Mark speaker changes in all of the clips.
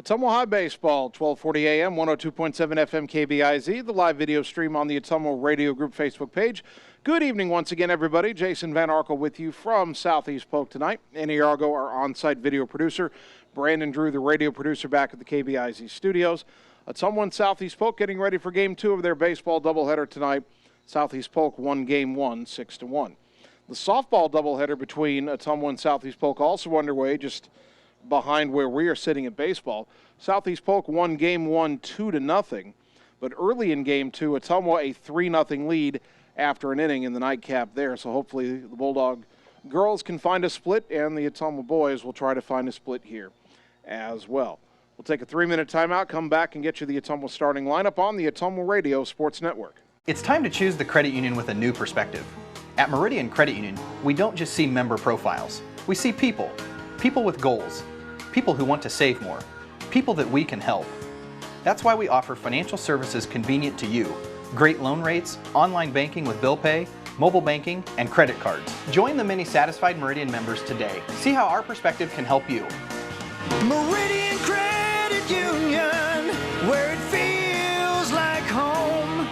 Speaker 1: Ottumwa High Baseball, 1240 AM, 102.7 FM KBIZ, the live video stream on the Ottumwa Radio Group Facebook page. Good evening once again, everybody. Jason Van Arkel with you from Southeast Polk tonight. Annie Argo, our on-site video producer. Brandon Drew, the radio producer, back at the KBIZ studios. Ottumwa and Southeast Polk getting ready for Game 2 of their baseball doubleheader tonight. Southeast Polk won Game 1, 6-1. The softball doubleheader between Ottumwa and Southeast Polk also underway, just behind where we are sitting at baseball. Southeast Polk won Game 1 2-0, but early in Game 2, Ottumwa a 3-0 lead after an inning in the nightcap there. So hopefully the Bulldog girls can find a split, and the Ottumwa boys will try to find a split here as well. We'll take a 3-minute timeout, come back and get you the Ottumwa starting lineup on the Ottumwa Radio Sports Network.
Speaker 2: It's time to choose the credit union with a new perspective. At Meridian Credit Union, we don't just see member profiles. We see people with goals, people who want to save more, people that we can help. That's why we offer financial services convenient to you, great loan rates, online banking with bill pay, mobile banking, and credit cards. Join the many satisfied Meridian members today. See how our perspective can help you.
Speaker 3: Meridian Credit Union, where it feels like home.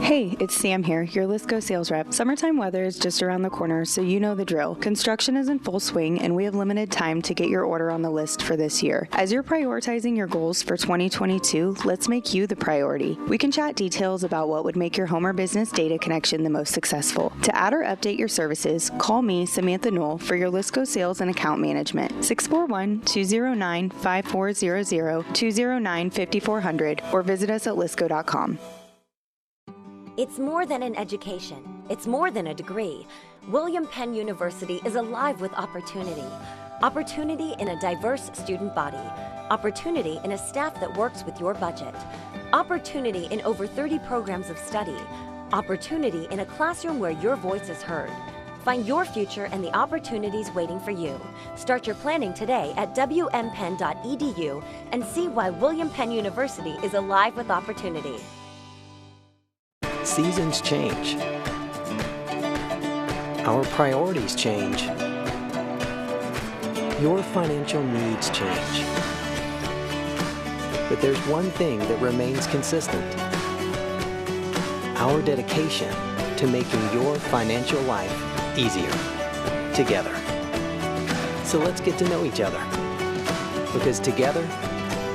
Speaker 4: Hey, it's Sam here, your Lisco sales rep. Summertime weather is just around the corner, so you know the drill. Construction is in full swing, and we have limited time to get your order on the list for this year. As you're prioritizing your goals for 2022, let's make you the priority. We can chat details about what would make your home or business data connection the most successful. To add or update your services, call me, Samantha Knoll, for your Lisco sales and account management. 641-209-5400, 209-5400, or visit us at lisco.com.
Speaker 5: It's more than an education. It's more than a degree. William Penn University is alive with opportunity. Opportunity in a diverse student body. Opportunity in a staff that works with your budget. Opportunity in over 30 programs of study. Opportunity in a classroom where your voice is heard. Find your future and the opportunities waiting for you. Start your planning today at wmpenn.edu and see why William Penn University is alive with opportunity.
Speaker 6: Seasons change. Our priorities change. Your financial needs change. But there's one thing that remains consistent: our dedication to making your financial life easier together. So let's get to know each other, because together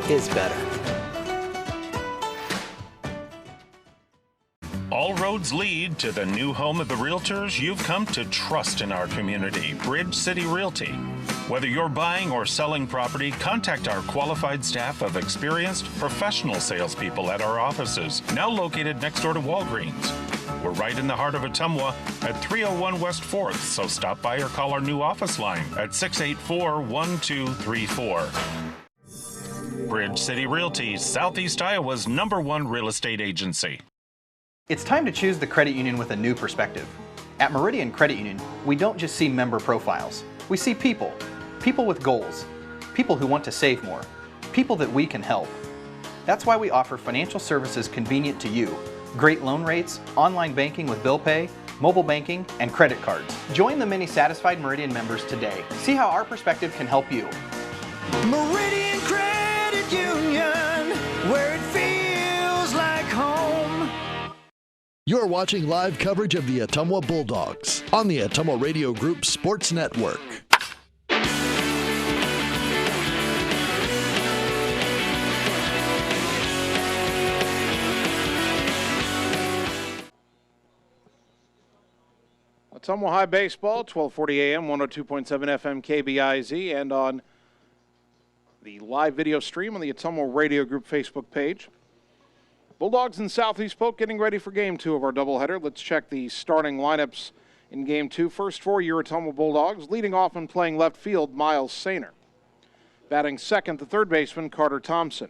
Speaker 6: is better.
Speaker 7: All roads lead to the new home of the realtors you've come to trust in our community, Bridge City Realty. Whether you're buying or selling property, contact our qualified staff of experienced professional salespeople at our offices, now located next door to Walgreens. We're right in the heart of Ottumwa at 301 West 4th, so stop by or call our new office line at 684-1234. Bridge City Realty, Southeast Iowa's #1 real estate agency.
Speaker 2: It's time to choose the credit union with a new perspective. At Meridian Credit Union, we don't just see member profiles. We see people with goals, people who want to save more, people that we can help. That's why we offer financial services convenient to you, great loan rates, online banking with bill pay, mobile banking, and credit cards. Join the many satisfied Meridian members today. See how our perspective can help you.
Speaker 3: Meridian Credit Union, where it feels like home.
Speaker 8: You're watching live coverage of the Ottumwa Bulldogs on the Ottumwa Radio Group Sports Network.
Speaker 1: Ottumwa High Baseball, 1240 AM, 102.7 FM KBIZ, and on the live video stream on the Ottumwa Radio Group Facebook page. Bulldogs and Southeast Polk getting ready for Game 2 of our doubleheader. Let's check the starting lineups in Game 2. First for your Ottumwa Bulldogs, leading off and playing left field, Miles Sainer. Batting second, the third baseman, Carter Thompson.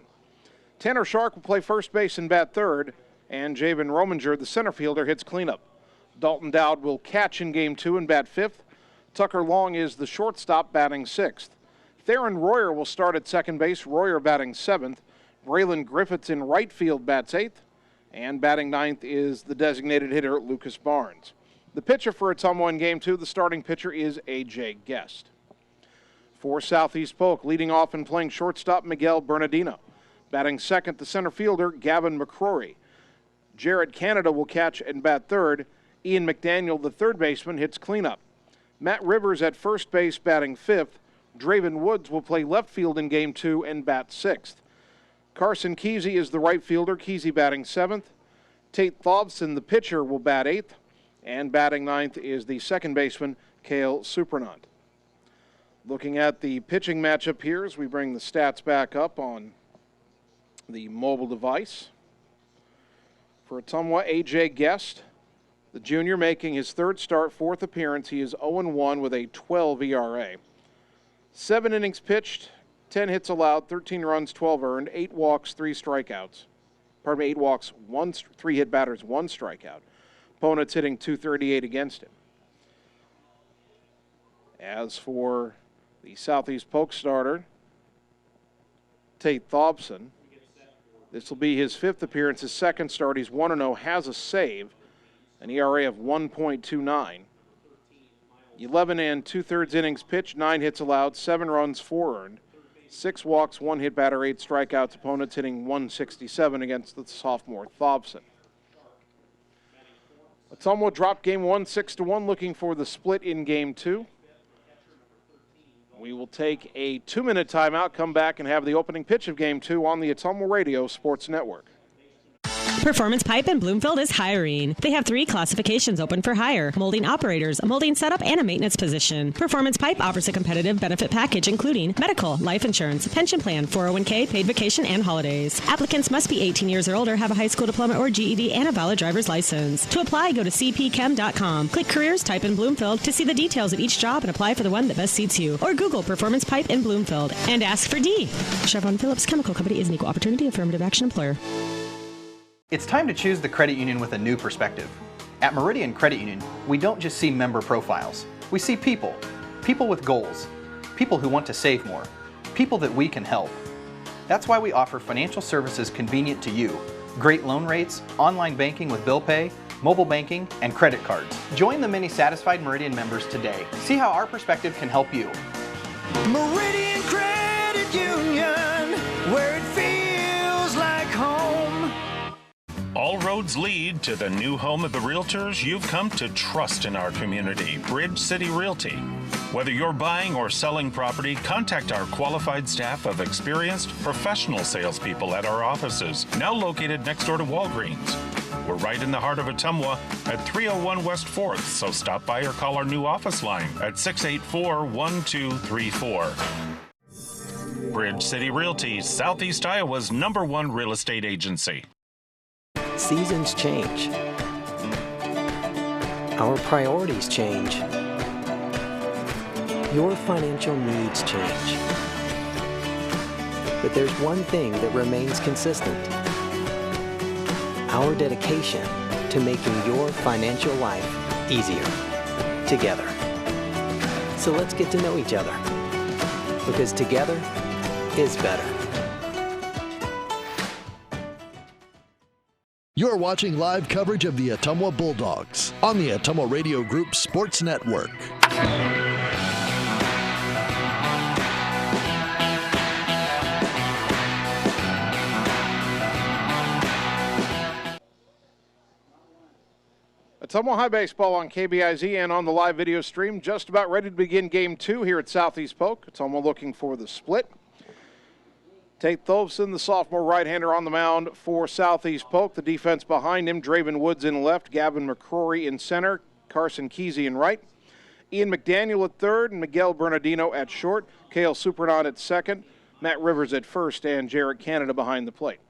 Speaker 1: Tanner Shark will play first base and bat third, and Javen Rominger, the center fielder, hits cleanup. Dalton Dowd will catch in Game 2 and bat fifth. Tucker Long is the shortstop, batting sixth. Theron Royer will start at second base, Royer batting seventh. Braylon Griffiths in right field bats eighth, and batting ninth is the designated hitter, Lucas Barnes. The pitcher for Ottumwa in Game 2, the starting pitcher, is A.J. Guest. For Southeast Polk, leading off and playing shortstop, Miguel Bernardino. Batting second, the center fielder, Gavin McCrory. Jared Canada will catch and bat third. Ian McDaniel, the third baseman, hits cleanup. Matt Rivers at first base, batting fifth. Draven Woods will play left field in Game 2 and bat sixth. Carson Kesey is the right fielder, Kesey batting seventh. Tate Thobson, the pitcher, will bat eighth. And batting ninth is the second baseman, Cale Supernant. Looking at the pitching matchup here as we bring the stats back up on the mobile device. For Ottumwa, A.J. Guest, the junior, making his third start, fourth appearance. He is 0-1 with a 12 ERA. 7 innings pitched, 10 hits allowed, 13 runs, 12 earned, 8 walks, 3 strikeouts. 8 walks, 3 hit batters, 1 strikeout. Opponents hitting .238 against him. As for the Southeast Polk starter, Tate Thobson, this will be his 5th appearance, his second start. He's 1-0, has a save, an ERA of 1.29. 11 and 2/3 innings pitched, 9 hits allowed, 7 runs, 4 earned, 6 walks, 1 hit batter, 8 strikeouts. Opponents hitting .167 against the sophomore Thobson. Ottumwa dropped Game 1 6-1, looking for the split in Game 2. We will take a 2-minute timeout, come back and have the opening pitch of Game 2 on the Ottumwa Radio Sports Network.
Speaker 9: Performance Pipe in Bloomfield is hiring. They have 3 classifications open for hire: molding operators, a molding setup, and a maintenance position. Performance Pipe offers a competitive benefit package including medical, life insurance, pension plan, 401k, paid vacation, and holidays. Applicants must be 18 years or older, have a high school diploma or GED, and a valid driver's license. To apply, go to cpchem.com. Click Careers, type in Bloomfield to see the details of each job and apply for the one that best suits you. Or Google Performance Pipe in Bloomfield and ask for D. Chevron Phillips Chemical Company is an equal opportunity affirmative action employer.
Speaker 2: It's time to choose the credit union with a new perspective. At Meridian Credit Union, we don't just see member profiles. We see people. People with goals. People who want to save more. People that we can help. That's why we offer financial services convenient to you. Great loan rates, online banking with bill pay, mobile banking, and credit cards. Join the many satisfied Meridian members today. See how our perspective can help you.
Speaker 3: Meridian Credit Union, where it feels like home.
Speaker 7: All roads lead to the new home of the realtors you've come to trust in our community, Bridge City Realty. Whether you're buying or selling property, contact our qualified staff of experienced professional salespeople at our offices, now located next door to Walgreens. We're right in the heart of Ottumwa at 301 West 4th, so stop by or call our new office line at 684-1234. Bridge City Realty, Southeast Iowa's #1 real estate agency.
Speaker 6: Seasons change. Our priorities change. Your financial needs change. But there's one thing that remains consistent: our dedication to making your financial life easier together. So let's get to know each other, because together is better.
Speaker 8: You're watching live coverage of the Ottumwa Bulldogs on the Ottumwa Radio Group Sports Network.
Speaker 1: Ottumwa High Baseball on KBIZ and on the live video stream. Just about ready to begin Game 2 here at Southeast Polk. Ottumwa looking for the split. Tate Thobson, the sophomore right-hander, on the mound for Southeast Polk. The defense behind him: Draven Woods in left, Gavin McCrory in center, Carson Kesey in right, Ian McDaniel at third, and Miguel Bernardino at short, Cale Supernant at second, Matt Rivers at first, and Jared Canada behind the plate.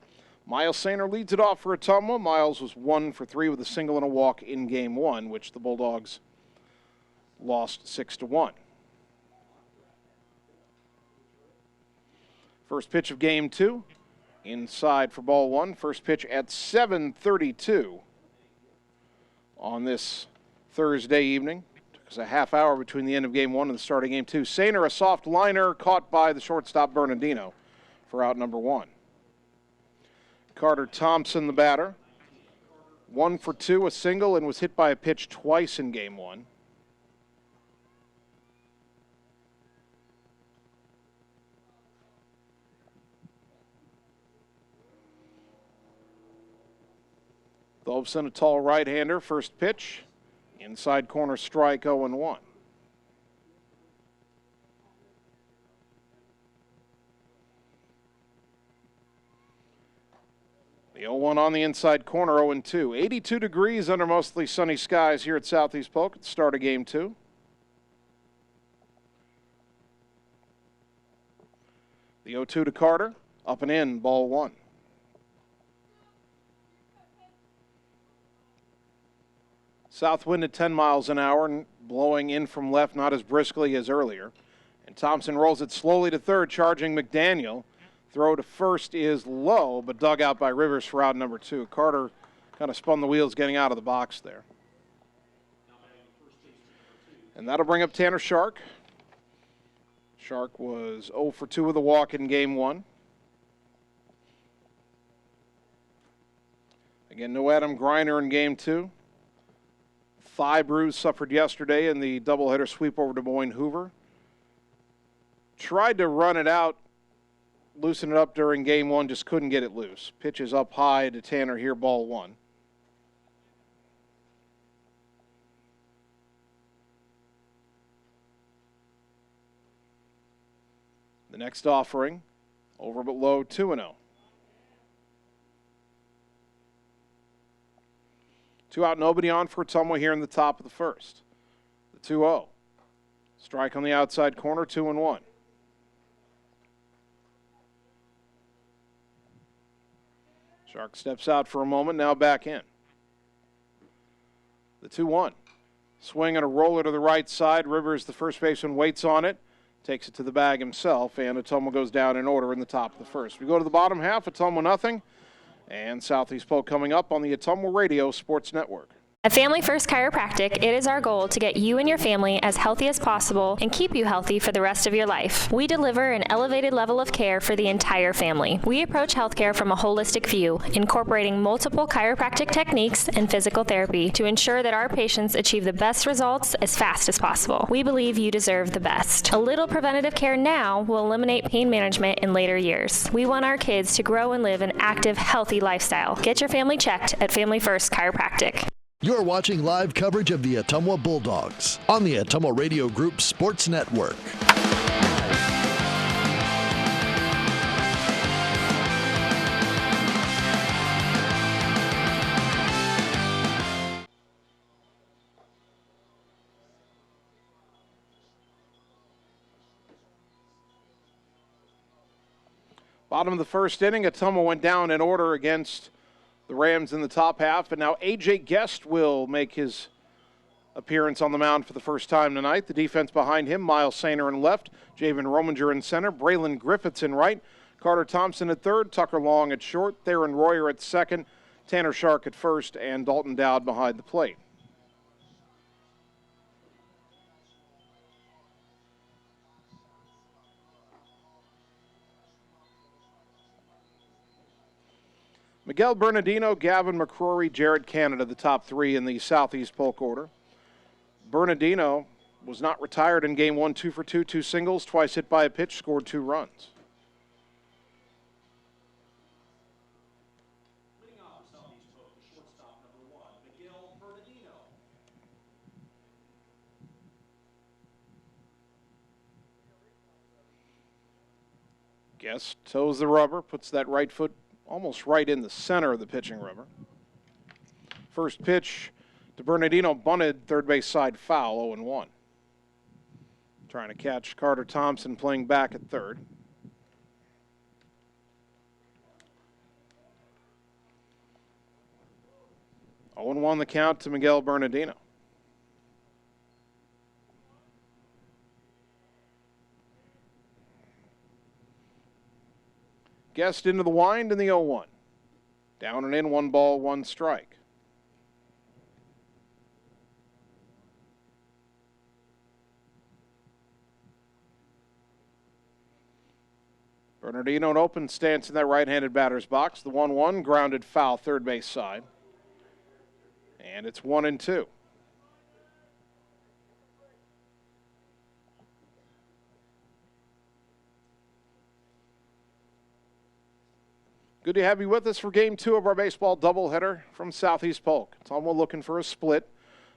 Speaker 1: Miles Sainer leads it off for Ottumwa. Miles was 1 for 3 with a single and a walk in Game 1, which the Bulldogs lost 6-1. First pitch of Game 2, inside for ball 1. First pitch at 7:32 on this Thursday evening. Took us a half hour between the end of Game 1 and the start of Game 2. Sainer, a soft liner caught by the shortstop Bernardino for out number 1. Carter Thompson, the batter. 1 for 2, a single, and was hit by a pitch twice in Game 1. Tholfsen, a tall right-hander. First pitch, inside corner strike, 0-1. The 0-1 on the inside corner, 0-2. 82 degrees under mostly sunny skies here at Southeast Polk at the start of Game 2. The 0-2 to Carter, up and in, ball 1. South wind at 10 miles an hour and blowing in from left, not as briskly as earlier. And Thompson rolls it slowly to third, charging McDaniel. Throw to first is low, but dug out by Rivers for out number 2. Carter kind of spun the wheels getting out of the box there. And that'll bring up Tanner Shark. Shark was 0 for 2 with a walk in Game 1. Again, no Adam Griner in Game 2. Thigh bruise suffered yesterday in the doubleheader sweep over Des Moines Hoover. Tried to run it out, loosen it up during Game 1, just couldn't get it loose. Pitch is up high to Tanner here, ball 1. The next offering, over but low, 2-0. 2 out, nobody on for Ottumwa here in the top of the first. The 2-0. Strike on the outside corner, 2-1. Shark steps out for a moment, now back in. The 2-1. Swing and a roller to the right side. Rivers, the first baseman, waits on it. Takes it to the bag himself, and Ottumwa goes down in order in the top of the first. We go to the bottom half, Ottumwa nothing, and Southeast Polk coming up on the Ottumwa Radio Sports Network.
Speaker 10: At Family First Chiropractic, it is our goal to get you and your family as healthy as possible and keep you healthy for the rest of your life. We deliver an elevated level of care for the entire family. We approach healthcare from a holistic view, incorporating multiple chiropractic techniques and physical therapy to ensure that our patients achieve the best results as fast as possible. We believe you deserve the best. A little preventative care now will eliminate pain management in later years. We want our kids to grow and live an active, healthy lifestyle. Get your family checked at Family First Chiropractic.
Speaker 8: You're watching live coverage of the Ottumwa Bulldogs on the Ottumwa Radio Group Sports Network.
Speaker 1: Bottom of the first inning, Ottumwa went down in order against the Rams in the top half, and now A.J. Guest will make his appearance on the mound for the first time tonight. The defense behind him, Miles Sainer in left, Javen Rominger in center, Braylon Griffiths in right, Carter Thompson at third, Tucker Long at short, Theron Royer at second, Tanner Shark at first, and Dalton Dowd behind the plate. Miguel Bernardino, Gavin McCrory, Jared Canada, the top 3 in the Southeast Polk order. Bernardino was not retired in Game 1, 2 for 2, 2 singles, twice hit by a pitch, scored 2 runs. Guest toes the rubber, puts that right foot almost right in the center of the pitching rubber. First pitch to Bernardino, bunted, third base side foul, 0-1. Trying to catch Carter Thompson playing back at third. Oh, 0-1 the count to Miguel Bernardino. Guest into the wind in the 0-1. Down and in, 1 ball, 1 strike. Bernardino, an open stance in that right-handed batter's box. The 1-1, grounded foul, third base side. And it's 1-2. Good Good to have you with us for Game 2 of our baseball doubleheader from Southeast Polk. Ottumwa looking for a split.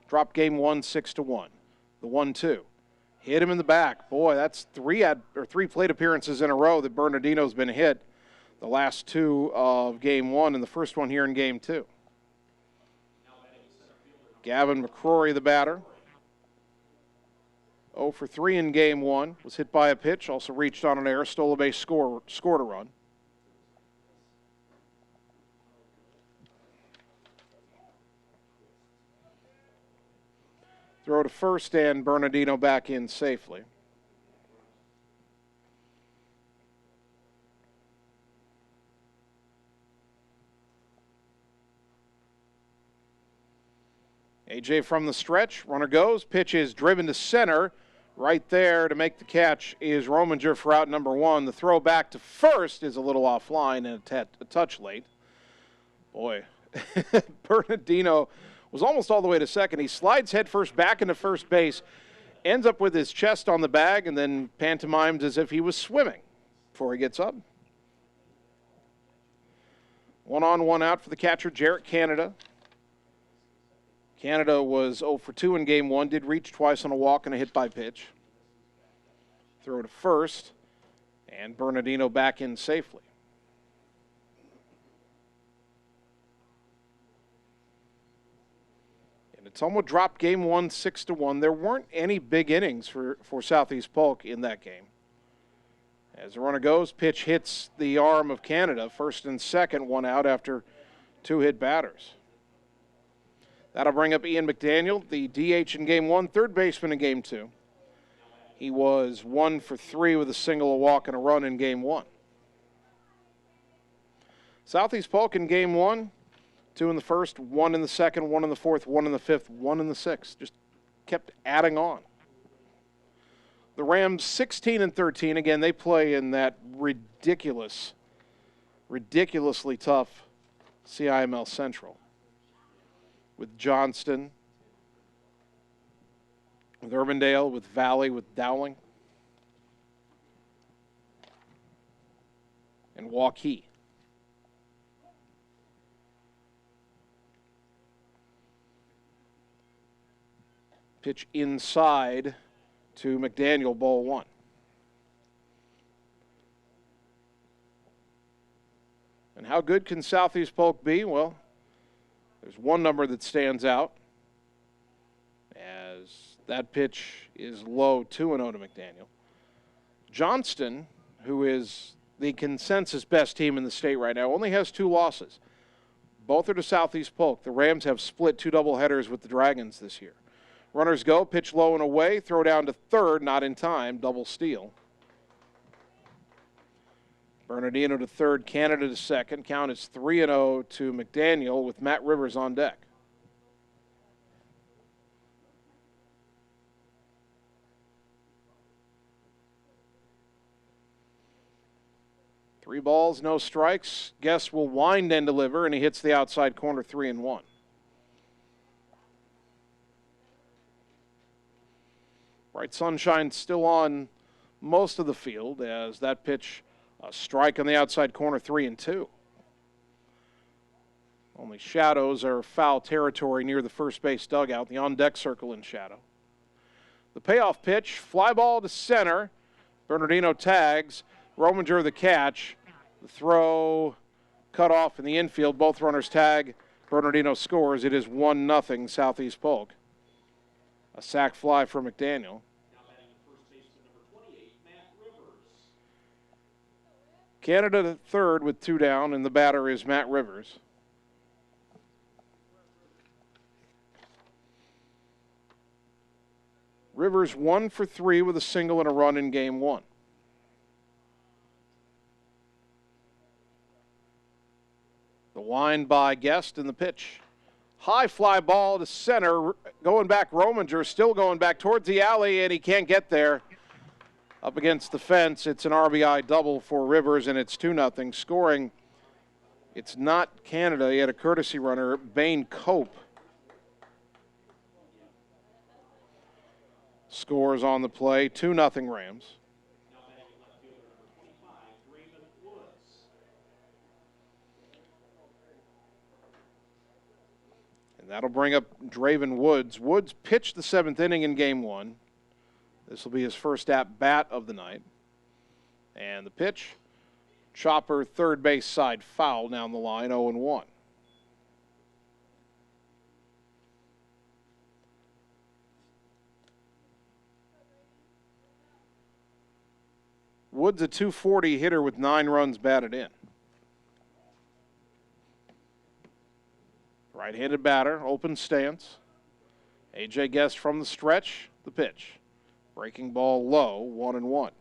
Speaker 1: Dropped Game 1 6-1. The 1-2. Hit him in the back. Boy, that's three plate appearances in a row that Bernardino's been hit. The last two of Game 1 and the first one here in Game 2. Gavin McCrory, the batter. 0 for 3 in Game 1. Was hit by a pitch, also reached on an error, stole a base, scored a run. Throw to first and Bernardino back in safely. AJ from the stretch, runner goes, pitch is driven to center. Right there to make the catch is Rominger for out number 1. The throw back to first is a little offline and a touch late. Boy, Bernardino was almost all the way to second. He slides head first back into first base, ends up with his chest on the bag, and then pantomimes as if he was swimming before he gets up. 1 on, 1 out for the catcher, Jarrett Canada. Canada was 0 for 2 in Game 1, did reach twice on a walk and a hit by pitch. Throw to first, and Bernardino back in safely. Ottumwa dropped Game 1 6-1. There weren't any big innings for Southeast Polk in that game. As the runner goes, pitch hits the arm of Canada. First and second, 1 out after 2 hit batters. That'll bring up Ian McDaniel, the DH in Game 1, third baseman in Game 2. He was 1 for 3 with a single, a walk, and a run in Game 1. Southeast Polk in Game 1. 2 in the first, 1 in the second, 1 in the fourth, 1 in the fifth, 1 in the sixth. Just kept adding on. The Rams 16 and 13. Again, they play in that ridiculously tough CIML Central. With Johnston, with Urbandale, with Valley, with Dowling, and Waukee. Pitch inside to McDaniel, ball 1. And how good can Southeast Polk be? Well, there's one number that stands out as that pitch is low, 2-0 to McDaniel. Johnston, who is the consensus best team in the state right now, only has 2 losses. Both are to Southeast Polk. The Rams have split 2 doubleheaders with the Dragons this year. Runners go, pitch low and away, throw down to third, not in time, double steal. Bernardino to third, Canada to second. Count is 3-0 to McDaniel with Matt Rivers on deck. Three balls, no strikes. Guess will wind and deliver, and he hits the outside corner, 3-1. Bright sunshine still on most of the field as that pitch, a strike on the outside corner, 3-2. Only shadows are foul territory near the first base dugout, the on-deck circle in shadow. The payoff pitch, fly ball to center. Bernardino tags. Rominger the catch. The throw cut off in the infield. Both runners tag. Bernardino scores. It is 1-0 Southeast Polk. A sac fly for McDaniel. Canada to third with 2 down, and the batter is Matt Rivers. Rivers 1 for 3 with a single and a run in Game 1. The wind by Guest and the pitch. High fly ball to center, going back Rominger, still going back towards the alley, and he can't get there. Up against the fence, it's an RBI double for Rivers, and it's 2-0. Scoring, it's not Canada. He had a courtesy runner, Bain Cope. Scores on the play, 2-0 Rams. And that'll bring up Draven Woods. Woods pitched the 7th inning in game 1. This will be his first at-bat of the night. And the pitch, chopper, third base side foul down the line, 0-1. Woods a .240 hitter with 9 runs batted in. Right-handed batter, open stance. A.J. Guest from the stretch, the pitch. Breaking ball low, 1-1.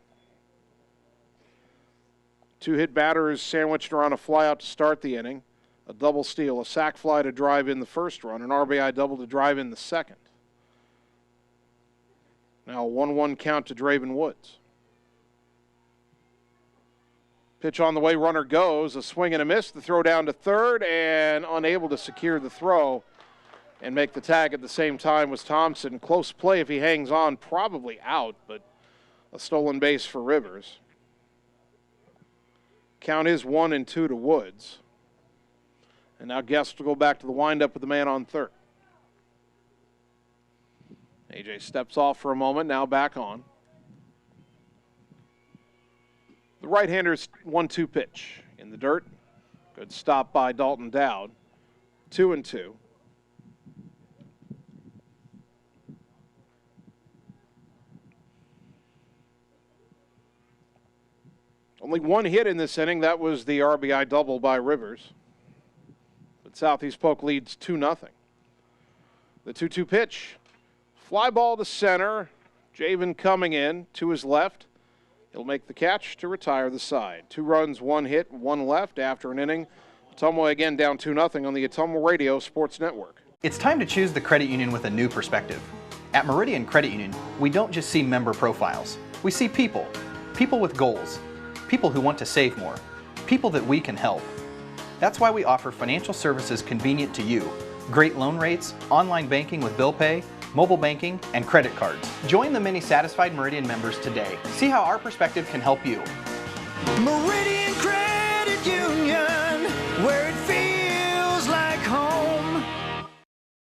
Speaker 1: 2-hit batter is sandwiched around a flyout to start the inning. A double steal, a sac fly to drive in the first run, an RBI double to drive in the second. Now a 1-1 count to Draven Woods. Pitch on the way, runner goes, a swing and a miss, the throw down to third, and unable to secure the throw and make the tag at the same time was Thompson. Close play if he hangs on, probably out, but a stolen base for Rivers. Count is 1-2 to Woods. And now Guest will go back to the windup with the man on third. A.J. steps off for a moment, now back on. The right-hander's 1-2 pitch in the dirt. Good stop by Dalton Dowd. 2-2. Only one hit in this inning. That was the RBI double by Rivers. But Southeast Polk leads 2-0. The 2-2 pitch. Fly ball to center. Javen coming in to his left. He'll make the catch to retire the side. 2 runs, 1 hit, 1 left after an inning. Ottumwa again down 2-0 on the Ottumwa Radio Sports Network.
Speaker 2: It's time to choose the credit union with a new perspective. At Meridian Credit Union, we don't just see member profiles. We see people. People with goals. People who want to save more. People that we can help. That's why we offer financial services convenient to you. Great loan rates, online banking with bill pay, mobile banking, and credit cards. Join the many satisfied Meridian members today. See how our perspective can help you.
Speaker 3: Meridian Credit Union, where it feels like home.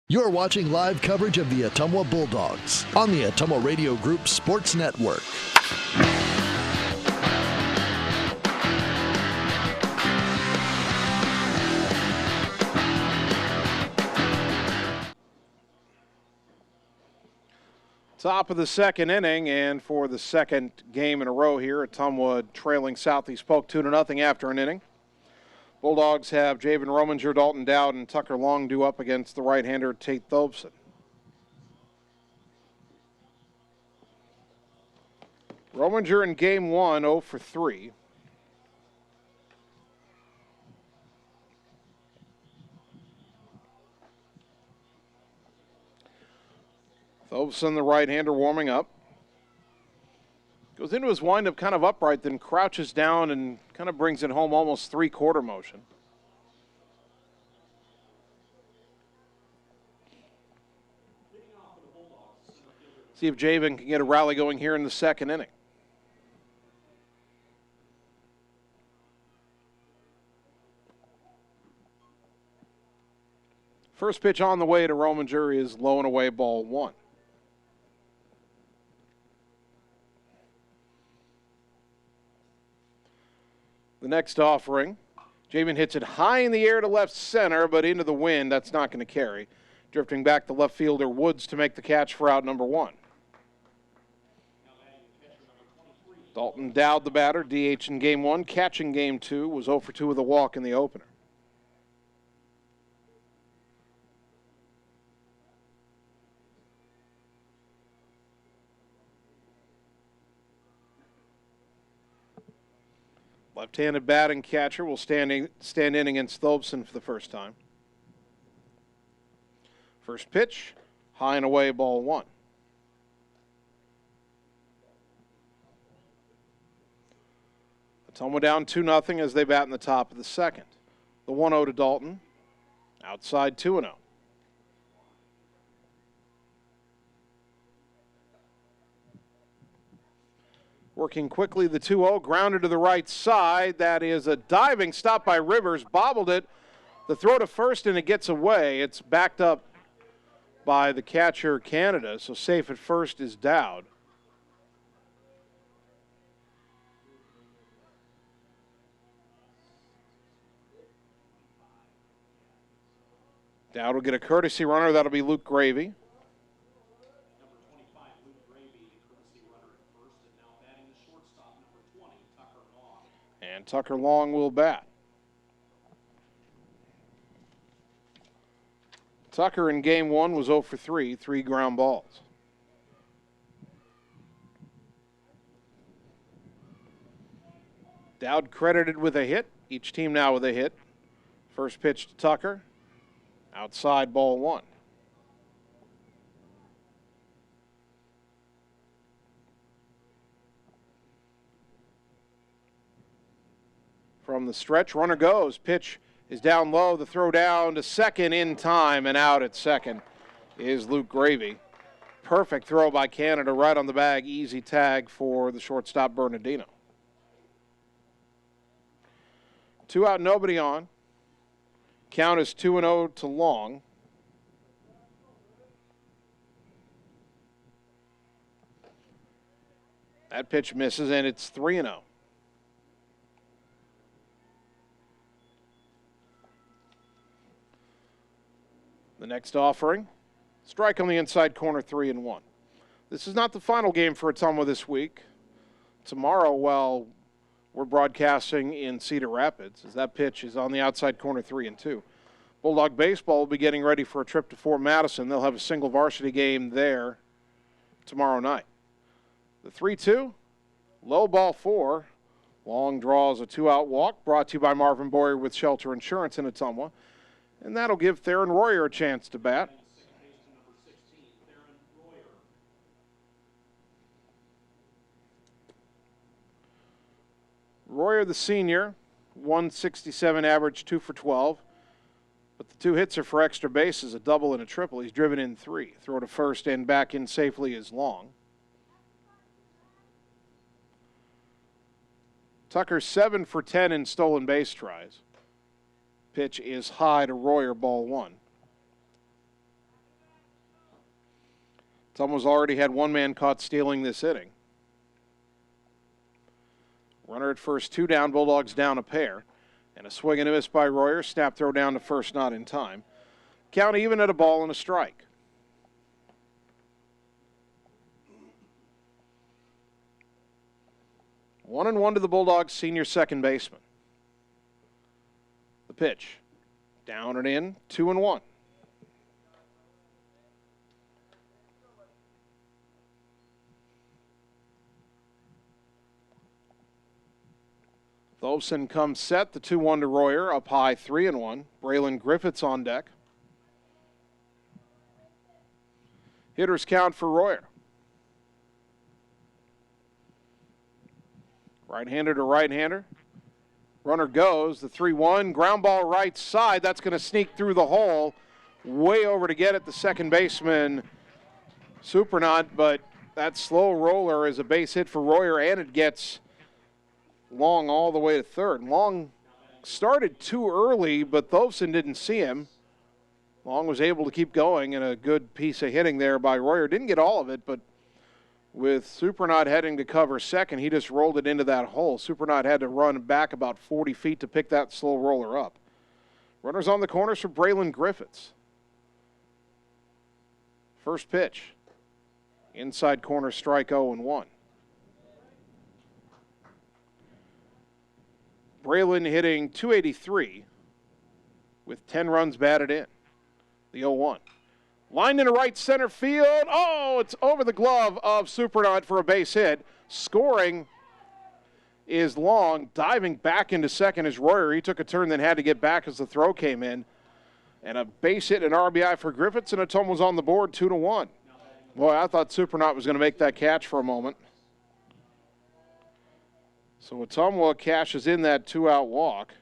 Speaker 8: You're watching live coverage of the Ottumwa Bulldogs on the Ottumwa Radio Group Sports Network.
Speaker 1: Top of the second inning, and for the second game in a row here, Ottumwa trailing Southeast Polk 2-0 after an inning. Bulldogs have Javen Rominger, Dalton Dowd, and Tucker Long due up against the right-hander Tate Thobson. Rominger in game 1, 0 for 3. Thobson, the right-hander, warming up. Goes into his windup kind of upright, then crouches down and kind of brings it home almost three-quarter motion. See if Javen can get a rally going here in the second inning. First pitch on the way to Rominger is low and away, ball 1. The next offering, Javen hits it high in the air to left center, but into the wind. That's not going to carry. Drifting back to left fielder Woods to make the catch for out number 1. Dalton Dowd, the batter, DH in game 1, catching game 2, was 0 for 2 with a walk in the opener. Left-handed batting catcher will stand in against Thobson for the first time. First pitch, high and away, ball 1. Ottumwa down 2-0 as they bat in the top of the second. The 1-0 to Dalton, outside 2-0. Working quickly, the 2-0, grounded to the right side. That is a diving stop by Rivers, bobbled it. The throw to first, and it gets away. It's backed up by the catcher, Canada. So safe at first is Dowd. Dowd will get a courtesy runner. That'll be Luke Gravy. And Tucker Long will bat. Tucker in game one was 0 for 3, 3 ground balls. Dowd credited with a hit. Each team now with a hit. First pitch to Tucker. Outside, ball 1. From the stretch, runner goes. Pitch is down low. The throw down to second in time, and out at second is Luke Gravy. Perfect throw by Canada right on the bag. Easy tag for the shortstop, Bernardino. 2 out, nobody on. Count is 2-0 to Long. That pitch misses, and it's 3-0. The next offering, strike on the inside corner, 3-1. This is not the final game for Ottumwa this week. Tomorrow, while we're broadcasting in Cedar Rapids, as that pitch is on the outside corner, 3-2. Bulldog baseball will be getting ready for a trip to Fort Madison. They'll have a single varsity game there tomorrow night. The 3-2, low ball 4. Long draws a 2-out walk, brought to you by Marvin Boyer with Shelter Insurance in Ottumwa. And that'll give Theron Royer a chance to bat. Royer, the senior, 167 average, 2 for 12. But the 2 hits are for extra bases, a double and a triple. He's driven in 3. Throw to first and back in safely is Long. Tucker 7 for 10 in stolen base tries. Pitch is high to Royer, ball 1. Ottumwa's already had one man caught stealing this inning. Runner at first, 2 down, Bulldogs down a pair. And a swing and a miss by Royer. Snap throw down to first, not in time. Count even at a ball and a strike. One and 1 to the Bulldogs' senior second baseman. The pitch, down and in, 2-1. Thoveson comes set, the 2-1 to Royer, up high, 3-1. Braylon Griffiths on deck. Hitters count for Royer. Right-hander to right-hander. Runner goes, the 3-1, ground ball right side. That's going to sneak through the hole, way over to get it, the second baseman, Supernaut, but that slow roller is a base hit for Royer, and it gets Long all the way to third. Long started too early, but Thoveson didn't see him. Long was able to keep going, and a good piece of hitting there by Royer. Didn't get all of it, but with Supernaut heading to cover second, he just rolled it into that hole. Supernaut had to run back about 40 feet to pick that slow roller up. Runners on the corners for Braylon Griffiths. First pitch. Inside corner strike, 0-1. Braylon hitting .283 with 10 runs batted in. The 0-1. Lined into right center field. Oh, it's over the glove of Supernaut for a base hit. Scoring is Long. Diving back into second is Royer. He took a turn, then had to get back as the throw came in. And a base hit and RBI for Griffiths, and Ottumwa was on the board, 2-1. Boy, I thought Supernaut was going to make that catch for a moment. So Ottumwa cashes in that 2-out walk.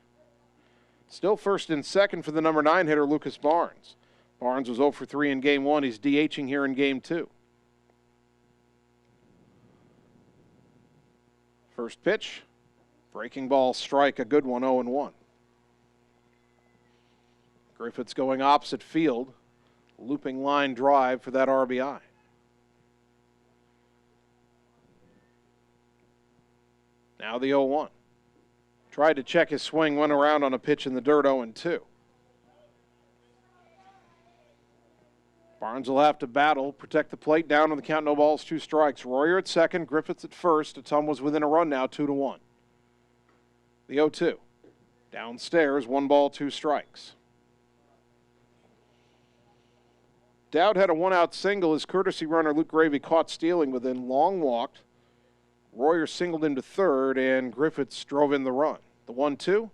Speaker 1: Still first and second for the number 9 hitter, Lucas Barnes. Barnes was 0 for 3 in game 1. He's DHing here in game 2. First pitch, breaking ball strike, a good one, 0-1. Griffiths going opposite field. Looping line drive for that RBI. Now the 0-1. Tried to check his swing, went around on a pitch in the dirt, 0-2. Barnes will have to battle, protect the plate, down on the count, no balls, 2 strikes. Royer at second, Griffiths at first. Ottumwa's within a run now, 2-1. The 0-2. Downstairs, 1 ball, 2 strikes. Dowd had a 1-out single. His courtesy runner, Luke Gravy, caught stealing, but then long walked. Royer singled into third, and Griffiths drove in the run. The 1-2.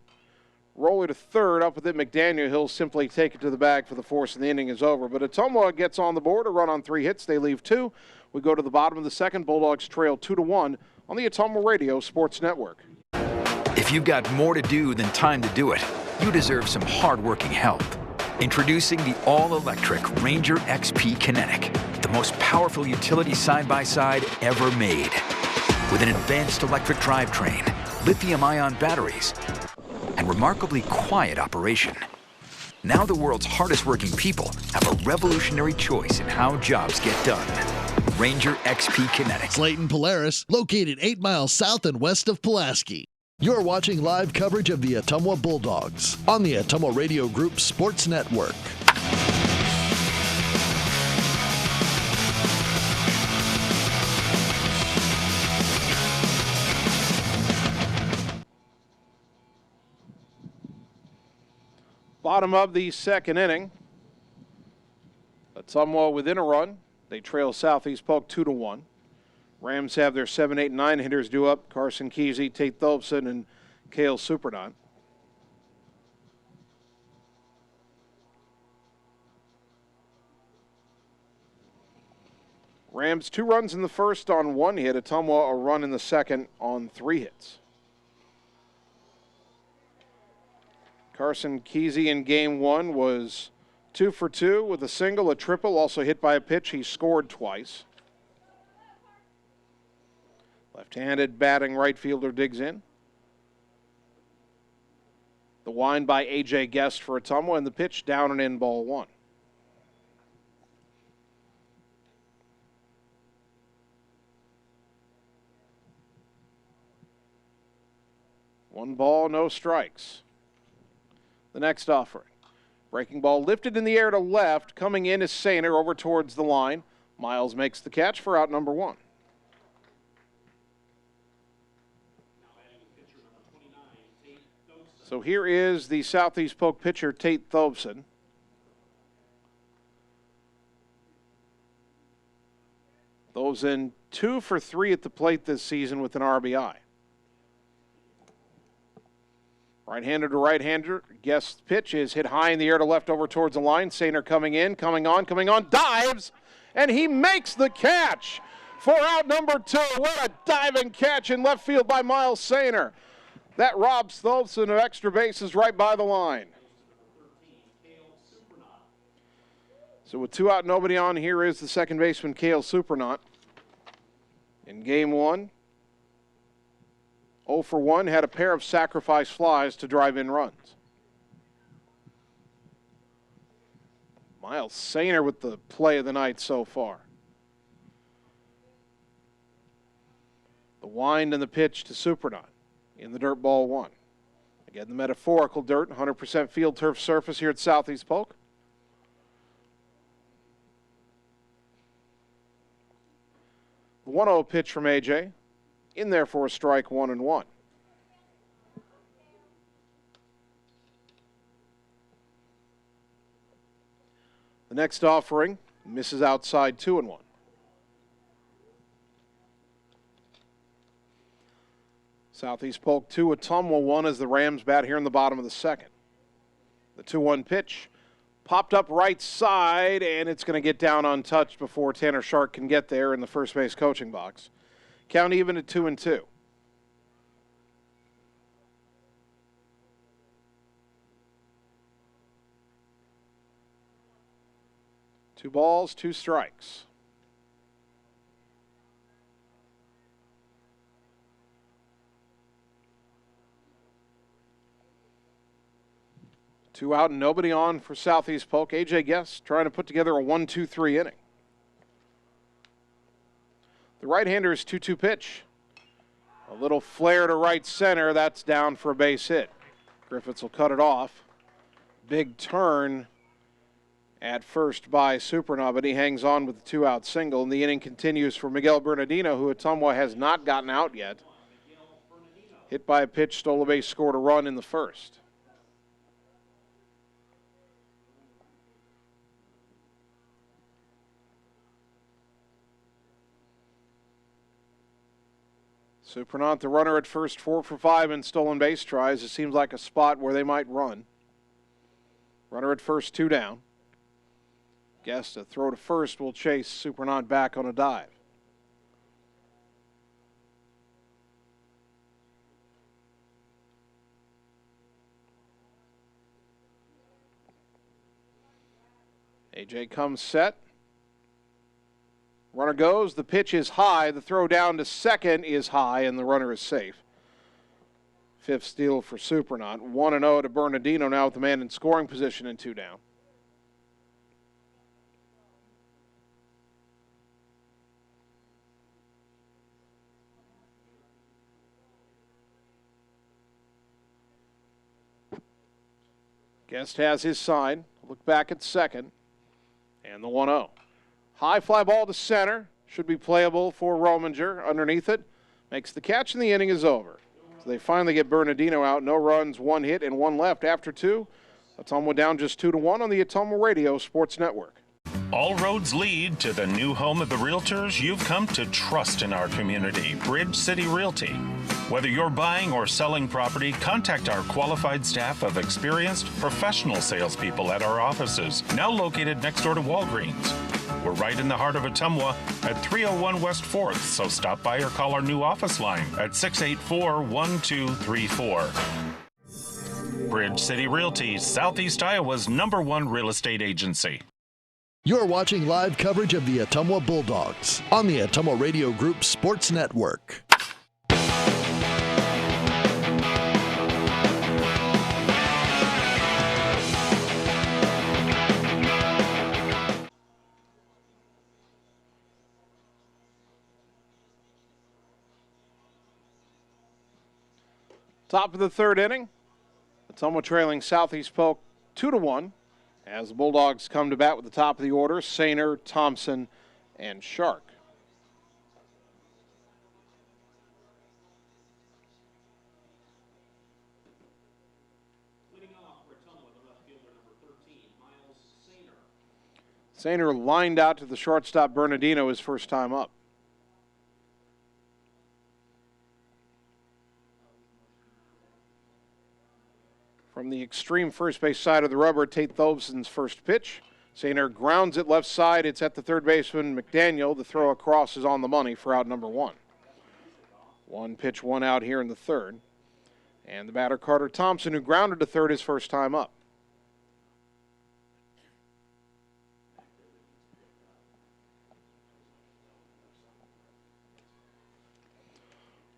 Speaker 1: Roller to third, up with it, McDaniel. He'll simply take it to the bag for the force, and the inning is over. But Ottumwa gets on the board, a run on 3 hits. They leave 2. We go to the bottom of the second. Bulldogs trail 2-1 on the Ottumwa Radio Sports Network.
Speaker 11: If you've got more to do than time to do it, you deserve some hard-working help. Introducing the all-electric Ranger XP Kinetic, the most powerful utility side-by-side ever made. With an advanced electric drivetrain, lithium-ion batteries, and remarkably quiet operation. Now the world's hardest working people have a revolutionary choice in how jobs get done. Ranger XP Kinetic.
Speaker 8: Slayton Polaris, located 8 miles south and west of Pulaski. You're watching live coverage of the Ottumwa Bulldogs on the Ottumwa Radio Group Sports Network.
Speaker 1: Bottom of the second inning. Ottumwa within a run. They trail Southeast Polk 2-1. Rams have their 7, 8, and 9 hitters due up. Carson Kesey, Tate Thobson, and Cale Superdon. Rams 2 runs in the first on 1 hit. Ottumwa a run in the second on 3 hits. Carson Kesey in game 1 was 2 for 2 with a single, a triple, also hit by a pitch. He scored twice. Left-handed batting right fielder digs in. The wind by A.J. Guest for Ottumwa, and the pitch down and in, ball 1. One ball, no strikes. The next offering. Breaking ball lifted in the air to left. Coming in is Sainer over towards the line. Miles makes the catch for out number 1. So here is the Southeast Polk pitcher, Tate Thobson. Thobson 2 for 3 at the plate this season with an RBI. Right-hander to right-hander. Guest pitch is hit high in the air to left over towards the line. Sainer coming in, coming on, dives, and he makes the catch for out number 2. What a diving catch in left field by Miles Sainer. That robs Thobson of extra bases right by the line. So with 2 out, nobody on, here is the second baseman, Cale Supernant. In game 1, 0 for 1, had a pair of sacrifice flies to drive in runs. Miles Sainer with the play of the night so far. The wind and the pitch to Supernant in the dirt, ball 1. Again, the metaphorical dirt, 100% field turf surface here at Southeast Polk. The 1-0 pitch from A.J. in there for a strike, 1-1. The next offering misses outside, 2-1. Southeast Polk 2, Ottumwa 1 as the Rams bat here in the bottom of the second. The 2-1 pitch popped up right side, and it's going to get down untouched before Tanner Shark can get there in the first base coaching box. Count even at 2-2. Two balls, 2 strikes. 2 out and nobody on for Southeast Polk. A.J. Guest trying to put together a 1-2-3 inning. The right-hander's 2-2 pitch. A little flare to right center. That's down for a base hit. Griffiths will cut it off. Big turn at first by Supernaw, but he hangs on with the 2-out single. And the inning continues for Miguel Bernardino, who Ottumwa has not gotten out yet. Hit by a pitch, stole a base, scored a run in the first. Supernaut, the runner at first, 4 for 5 in stolen base tries. It seems like a spot where they might run. Runner at first, 2 down. Guess a throw to first will chase Supernaut back on a dive. AJ comes set. Runner goes, the pitch is high, the throw down to second is high, and the runner is safe. 5th steal for Supernaut. 1-0 to Bernardino now with the man in scoring position and 2 down. Guest has his sign. Look back at second. And the 1-0. High fly ball to center. Should be playable for Rominger. Underneath it. Makes the catch and the inning is over. So they finally get Bernardino out. No runs, 1 hit, and 1 left after 2. Ottumwa down just 2-1 on the Ottumwa Radio Sports Network.
Speaker 7: All roads lead to the new home of the realtors you've come to trust in our community, Bridge City Realty. Whether you're buying or selling property, contact our qualified staff of experienced professional salespeople at our offices, now located next door to Walgreens. We're right in the heart of Ottumwa at 301 West 4th, so stop by or call our new office line at 684-1234. Bridge City Realty, Southeast Iowa's #1 real estate agency.
Speaker 8: You're watching live coverage of the Ottumwa Bulldogs on the Ottumwa Radio Group Sports Network.
Speaker 1: Top of the 3rd inning. Ottumwa trailing Southeast Polk 2-1 as the Bulldogs come to bat with the top of the order, Sainer, Thompson, and Shark. Sainer lined out to the shortstop Bernardino his first time up. From the extreme first base side of the rubber, Tate Thobson's first pitch. Sainer grounds it left side. It's at the third baseman, McDaniel. The throw across is on the money for out number 1. 1 pitch, 1 out here in the 3rd. And the batter, Carter Thompson, who grounded to third his first time up.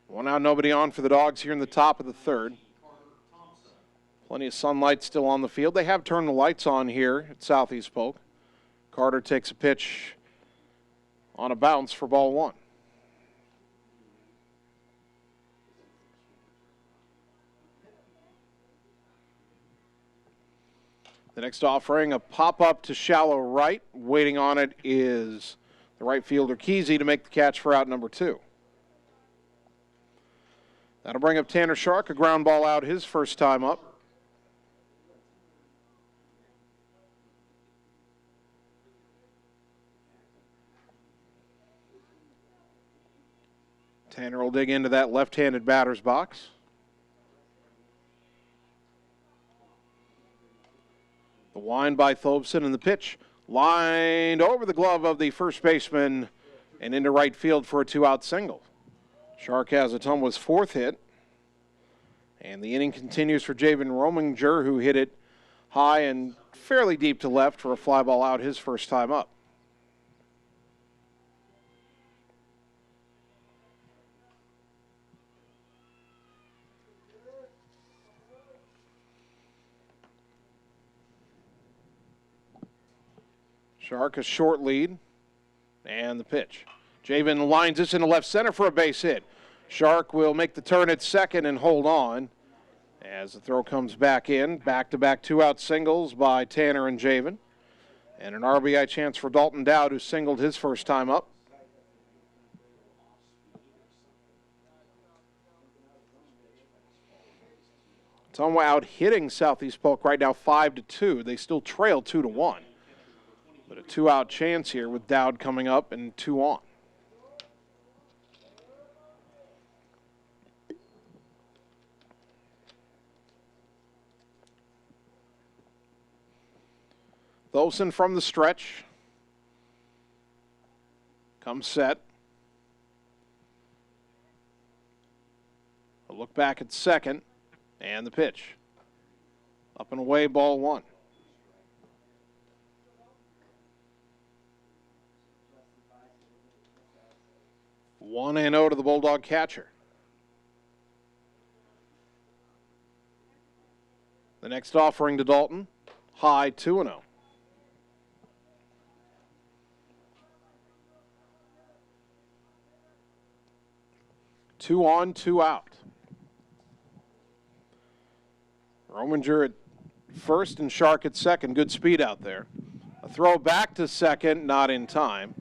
Speaker 1: One out, nobody on for the Dogs here in the top of the 3rd. Plenty of sunlight still on the field. They have turned the lights on here at Southeast Polk. Carter takes a pitch on a bounce for ball 1. The next offering, a pop-up to shallow right. Waiting on it is the right fielder Kesey to make the catch for out number 2. That'll bring up Tanner Shark, a ground ball out his first time up. Tanner will dig into that left-handed batter's box. The wind by Thobson and the pitch lined over the glove of the first baseman and into right field for a 2-out single. Shark has Ottumwa's 4th hit. And the inning continues for Javen Rominger, who hit it high and fairly deep to left for a fly ball out his first time up. Shark a short lead. And the pitch. Javen lines this into left center for a base hit. Shark will make the turn at second and hold on as the throw comes back in. Back-to-back two-out singles by Tanner and Javen. And an RBI chance for Dalton Dowd, who singled his first time up. Ottumwa out hitting Southeast Polk right now 5-2. They still trail 2-1. But a two-out chance here with Dowd coming up and 2 on. Thosen from the stretch. Comes set. A look back at second. And the pitch. Up and away, ball 1. 1-0 to the Bulldog catcher. The next offering to Dalton, high 2-0. Two on, 2 out. Rominger at first and Shark at second. Good speed out there. A throw back to second, not in time.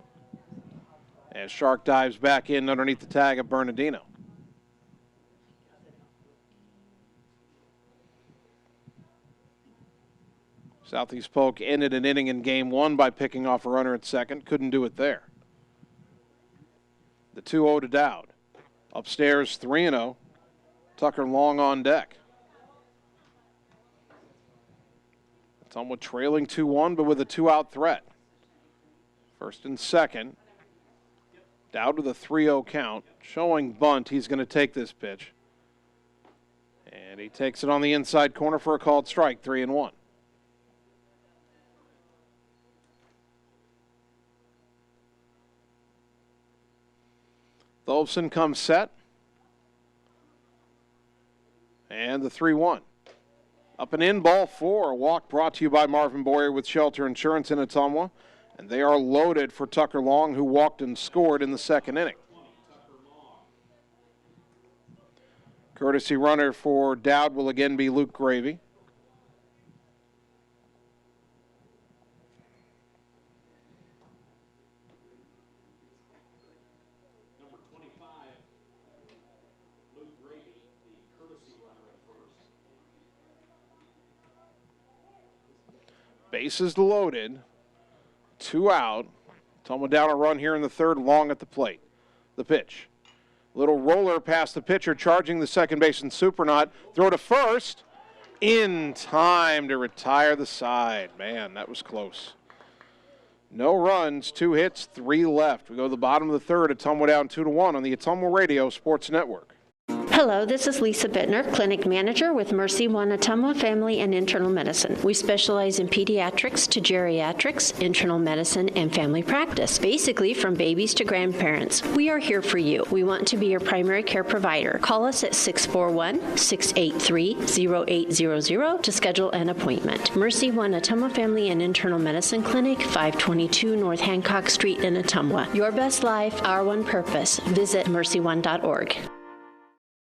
Speaker 1: As Shark dives back in underneath the tag of Bernardino. Southeast Polk ended an inning in game 1 by picking off a runner at second. Couldn't do it there. The 2-0 to Dowd. Upstairs 3-0. Tucker Long on deck. Ottumwa trailing 2-1, but with a 2-out threat. First and second. Dowd with a 3-0 count. Showing bunt, he's going to take this pitch. And he takes it on the inside corner for a called strike, 3-1. Tholfsen comes set. And the 3-1. Up and in, ball 4. A walk brought to you by Marvin Boyer with Shelter Insurance in Ottumwa. And they are loaded for Tucker Long, who walked and scored in the second inning. Courtesy runner for Dowd will again be Luke Gravy.
Speaker 12: Number 25, Luke Gravy, the courtesy runner at first.
Speaker 1: Bases loaded. 2 out. Ottumwa down a run here in the third, Long at the plate. The pitch. Little roller past the pitcher, charging the second baseman Supernaut. Throw to first. In time to retire the side. Man, that was close. No runs, 2 hits, 3 left. We go to the bottom of the third. Ottumwa down 2-1 on the Ottumwa Radio Sports Network.
Speaker 13: Hello, this is Lisa Bittner, Clinic Manager with Mercy One Ottumwa Family and Internal Medicine. We specialize in pediatrics to geriatrics, internal medicine, and family practice, basically from babies to grandparents. We are here for you. We want to be your primary care provider. Call us at 641-683-0800 to schedule an appointment. Mercy One Ottumwa Family and Internal Medicine Clinic, 522 North Hancock Street in Ottumwa. Your best life, our one purpose. Visit mercyone.org.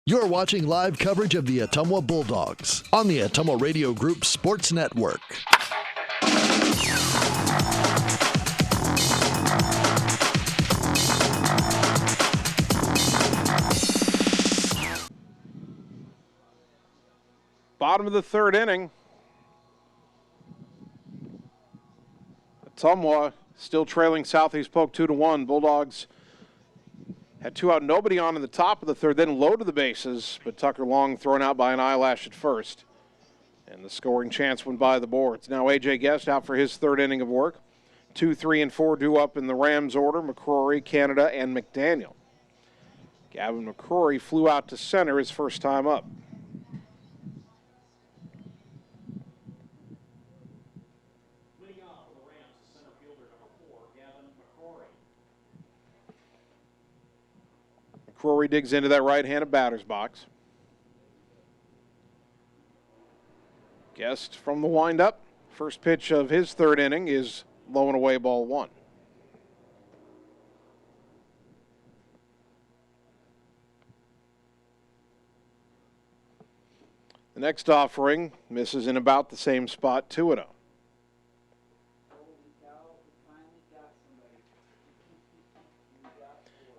Speaker 8: You're watching live coverage of the Ottumwa Bulldogs on the Ottumwa Radio Group Sports Network.
Speaker 1: Bottom of the third inning. Ottumwa still trailing Southeast Polk 2-1. Bulldogs had 2 out, nobody on in the top of the third, then low to the bases, but Tucker Long thrown out by an eyelash at first. And the scoring chance went by the boards. Now A.J. Guest out for his third inning of work. 2, 3, and 4 due up in the Rams order, McCrory, Canada, and McDaniel. Gavin McCrory flew out to center his first time up.
Speaker 12: Leading off for the Rams, center fielder number 4, Gavin McCrory.
Speaker 1: McCrory digs into that right-handed batter's box. Guest from the windup. First pitch of his third inning is low and away, ball 1. The next offering misses in about the same spot, 2-0.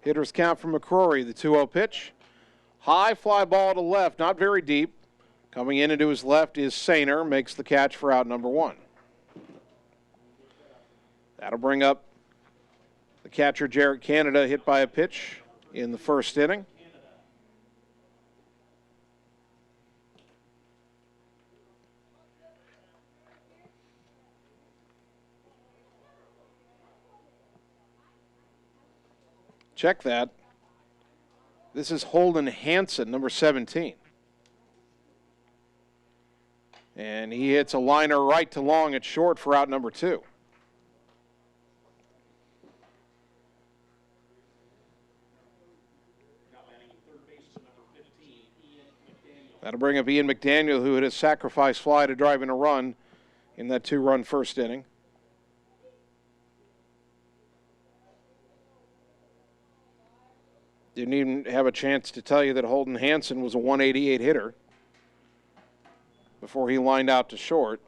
Speaker 1: Hitters count from McCrory, the 2-0 pitch. High fly ball to left, not very deep. Coming in into his left is Sainer, makes the catch for out number 1. That'll bring up the catcher, Jarrett Canada, hit by a pitch in the first inning. Check that. This is Holden Hansen, number 17. And he hits a liner right to long at short for out number 2. That'll bring up Ian McDaniel, who hit a sacrifice fly to drive in a run in that 2-run first inning. Didn't even have a chance to tell you that Holden Hansen was a 188 hitter before he lined out to short.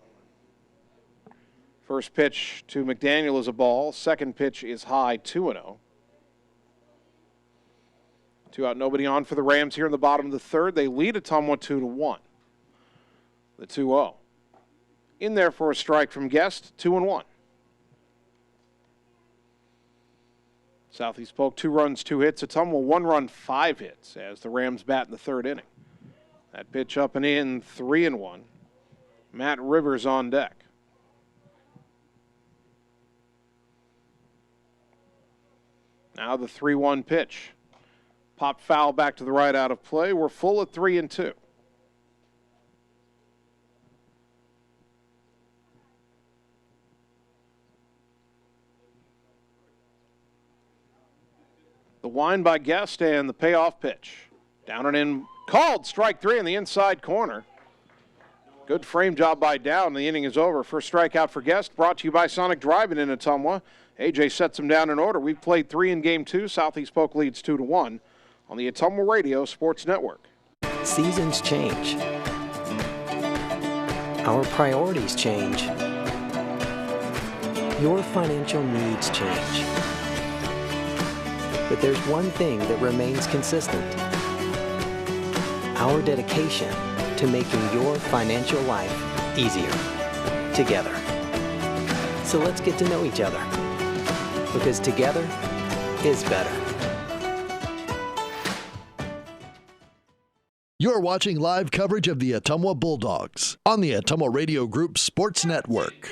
Speaker 1: First pitch to McDaniel is a ball. Second pitch is high, 2-0. 2 out, nobody on for the Rams here in the bottom of the third. They lead Ottumwa 2-1. The 2-0. In there for a strike from Guest, 2-1. Southeast Polk 2 runs, 2 hits. Ottumwa 1 run, 5 hits as the Rams bat in the third inning. That pitch up and in, 3-1. Matt Rivers on deck. Now the 3-1 pitch. Pop foul back to the right out of play. We're full at 3-2. The wind by Guest and the payoff pitch. Down and in, called, strike 3 in the inside corner. Good frame job by Down. The inning is over. First strikeout for Guest, brought to you by Sonic Drive-In in Ottumwa. AJ sets them down in order. We've played 3 in Game 2. Southeast Polk leads 2-1 on the Ottumwa Radio Sports Network.
Speaker 6: Seasons change. Our priorities change. Your financial needs change. But there's one thing that remains consistent. Our dedication to making your financial life easier together. So let's get to know each other, because together is better.
Speaker 8: You're watching live coverage of the Ottumwa Bulldogs on the Ottumwa Radio Group Sports Network.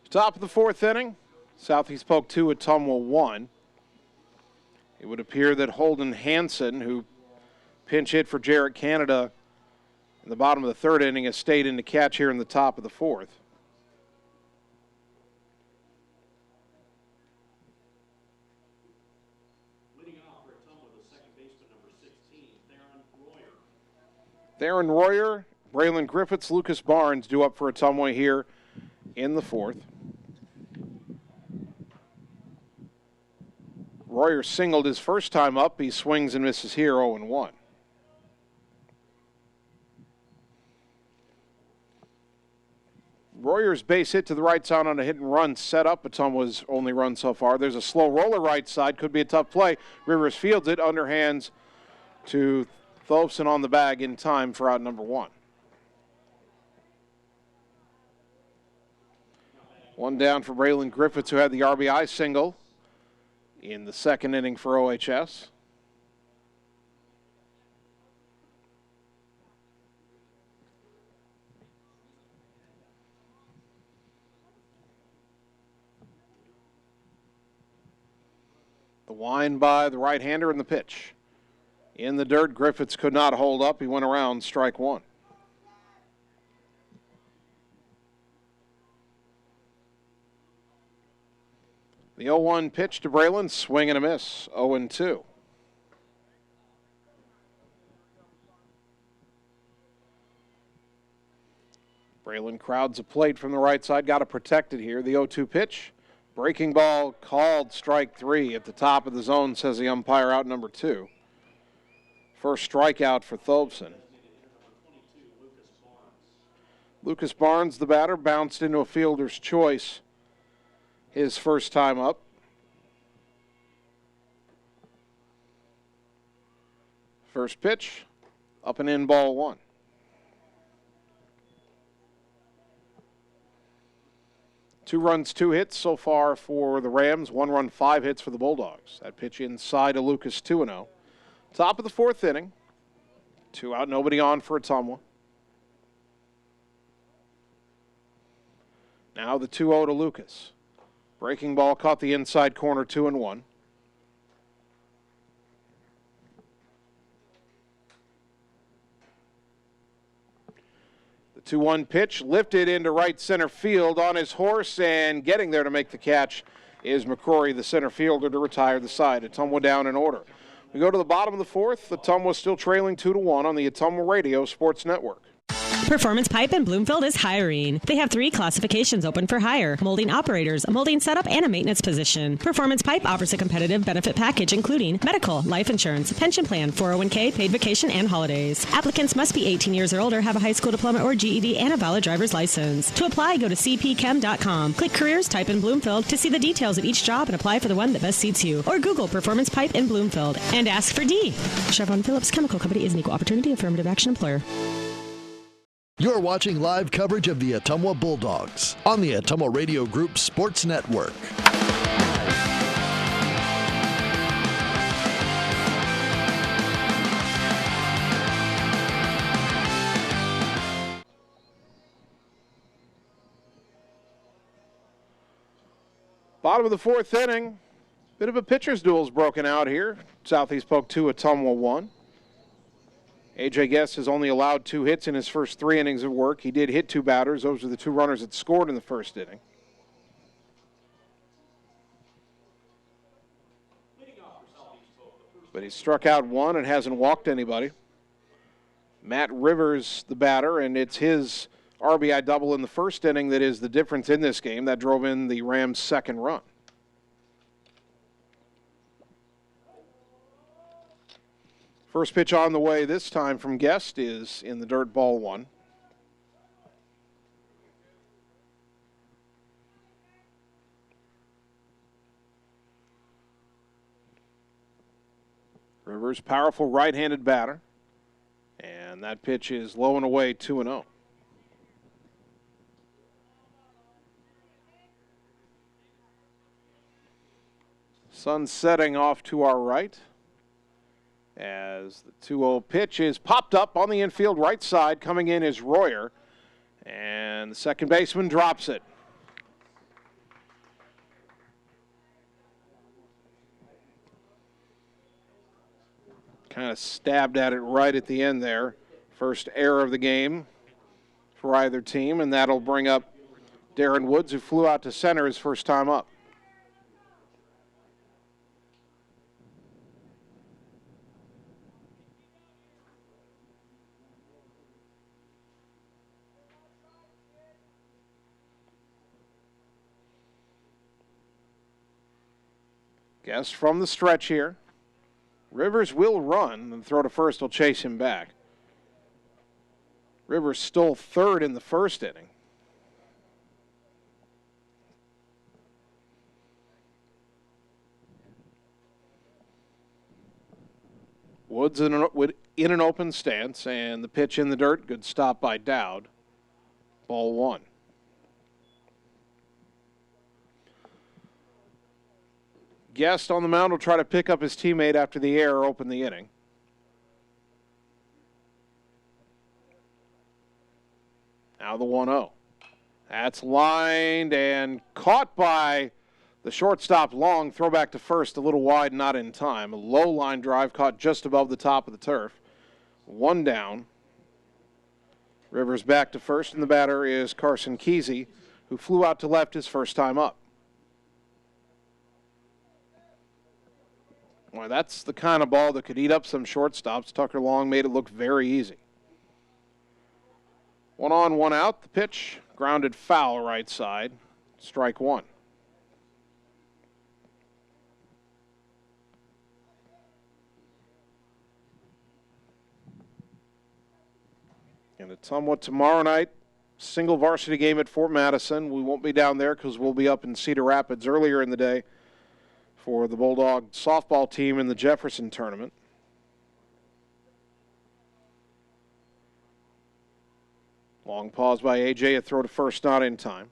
Speaker 1: Top of the fourth inning, Southeast Polk 2, Ottumwa 1. It would appear that Holden Hansen, who pinch hit for Jarrett Canada in the bottom of the third inning, has stayed in to catch here in the top of the fourth.
Speaker 12: Leading off for Ottumwa, the second baseman, number 16, Theron Royer.
Speaker 1: Theron Royer, Braylon Griffiths, Lucas Barnes due up for Ottumwa here in the fourth. Royer singled his first time up. He swings and misses here, 0-1. Royer's base hit to the right side on a hit and run set up Ottumwa's only run so far. There's a slow roller right side. Could be a tough play. Rivers fields it, underhands to Thofson on the bag in time for out number 1. One down for Braylon Griffiths, who had the RBI single in the second inning for OHS. The wind by the right-hander in the pitch. In the dirt, Griffiths could not hold up. He went around, strike 1. The 0-1 pitch to Braylon, swing and a miss, 0-2. Braylon crowds a plate from the right side, got it protected here. The 0-2 pitch, breaking ball called strike 3 at the top of the zone, says the umpire, out number 2. First strikeout for Thobson. Lucas Barnes, the batter, bounced into a fielder's choice his first time up. First pitch, up and in, ball 1. Two runs, 2 hits so far for the Rams. 1 run, 5 hits for the Bulldogs. That pitch inside to Lucas, 2-0. Top of the 4th inning. 2 out, nobody on for Ottumwa. Now the 2-0 to Lucas. Breaking ball caught the inside corner, 2-1. The 2-1 pitch lifted into right center field on his horse, and getting there to make the catch is McCrory, the center fielder, to retire the side. Ottumwa down in order. We go to the bottom of the 4th. Ottumwa still trailing 2-1 on the Ottumwa Radio Sports Network.
Speaker 9: Performance Pipe in Bloomfield is hiring. They have 3 classifications open for hire: molding operators, a molding setup, and a maintenance position. Performance Pipe offers a competitive benefit package including medical, life insurance, pension plan, 401k, paid vacation, and holidays. Applicants must be 18 years or older, have a high school diploma or GED, and a valid driver's license. To apply, go to cpchem.com. Click Careers, type in Bloomfield to see the details of each job and apply for the one that best suits you. Or Google Performance Pipe in Bloomfield and ask for D. Chevron Phillips Chemical Company is an equal opportunity affirmative action employer.
Speaker 8: You're watching live coverage of the Ottumwa Bulldogs on the Ottumwa Radio Group Sports Network.
Speaker 1: Bottom of the 4th inning. Bit of a pitcher's duel's broken out here. Southeast Polk 2, Ottumwa 1. A.J. Guest has only allowed 2 hits in his first 3 innings of work. He did hit 2 batters. Those are the 2 runners that scored in the first inning. But he struck out 1 and hasn't walked anybody. Matt Rivers, the batter, and it's his RBI double in the first inning that is the difference in this game. That drove in the Rams' second run. First pitch on the way this time from Guest is in the dirt, ball 1. Rivers, powerful right-handed batter. And that pitch is low and away, 2-0. Sun setting off to our right. As the 2-0 pitch is popped up on the infield right side. Coming in is Royer. And the second baseman drops it. Kind of stabbed at it right at the end there. First error of the game for either team, and that'll bring up Darren Woods, who flew out to center his first time up. Guest from the stretch here. Rivers will run, and throw to first will chase him back. Rivers stole third in the first inning. Woods in an open stance, and the pitch in the dirt. Good stop by Dowd. Ball 1. Guest on the mound will try to pick up his teammate after the error opened the inning. Now the 1-0. That's lined and caught by the shortstop Long. Throw back to first, a little wide, not in time. A low line drive caught just above the top of the turf. 1 down. Rivers back to first, and the batter is Carson Kesey, who flew out to left his first time up. Well, that's the kind of ball that could eat up some shortstops. Tucker Long made it look very easy. 1 on, 1 out. The pitch, grounded foul right side. Strike 1. And Ottumwa tomorrow night, single varsity game at Fort Madison. We won't be down there because we'll be up in Cedar Rapids earlier in the day for the Bulldog softball team in the Jefferson tournament. Long pause by A.J., a throw to first, not in time.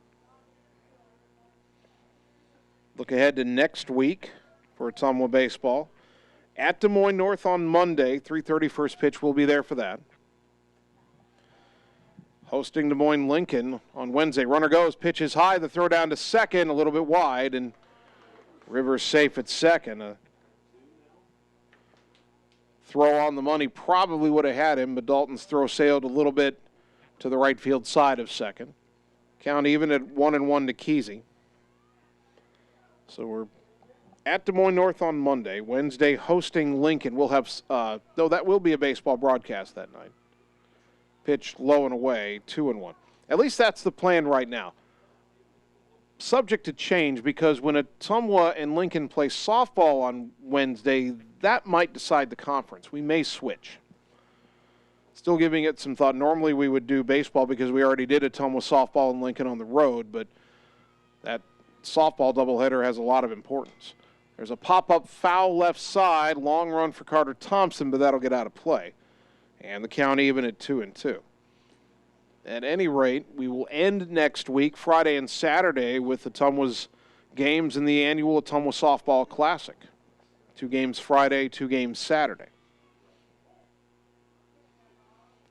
Speaker 1: Look ahead to next week for Ottumwa baseball. At Des Moines North on Monday, 3:30 first pitch. We'll be there for that. Hosting Des Moines Lincoln on Wednesday. Runner goes, pitch is high, the throw down to second, a little bit wide, and Rivers safe at second. A throw on the money probably would have had him, but Dalton's throw sailed a little bit to the right field side of second. Count even at 1-1 to Kesey. So we're at Des Moines North on Monday. Wednesday hosting Lincoln. We'll have, though that will be a baseball broadcast that night. Pitch low and away, 2-1. At least that's the plan right now. Subject to change because when Ottumwa and Lincoln play softball on Wednesday, that might decide the conference. We may switch. Still giving it some thought. Normally we would do baseball because we already did Ottumwa softball and Lincoln on the road, but that softball doubleheader has a lot of importance. There's a pop-up foul left side, long run for Carter Thompson, but that'll get out of play. And the count even at 2-2. At any rate, we will end next week, Friday and Saturday, with Ottumwa's games in the annual Ottumwa Softball Classic. 2 games Friday, 2 games Saturday.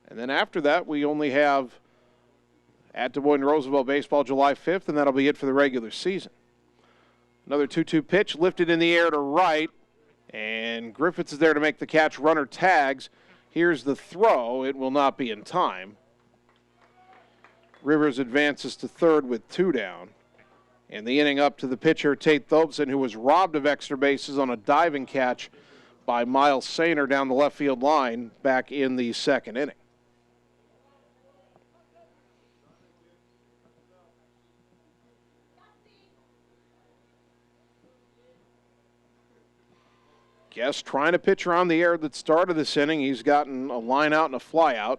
Speaker 1: And then after that, we only have at Des Moines Roosevelt Baseball July 5th, and that'll be it for the regular season. Another 2-2 pitch lifted in the air to right, and Griffiths is there to make the catch. Runner tags. Here's the throw. It will not be in time. Rivers advances to third with 2 down. And the inning up to the pitcher, Tate Thobson, who was robbed of extra bases on a diving catch by Miles Sainer down the left field line back in the second inning. Guest trying to pitch around the air that started this inning. He's gotten a line out and a fly out.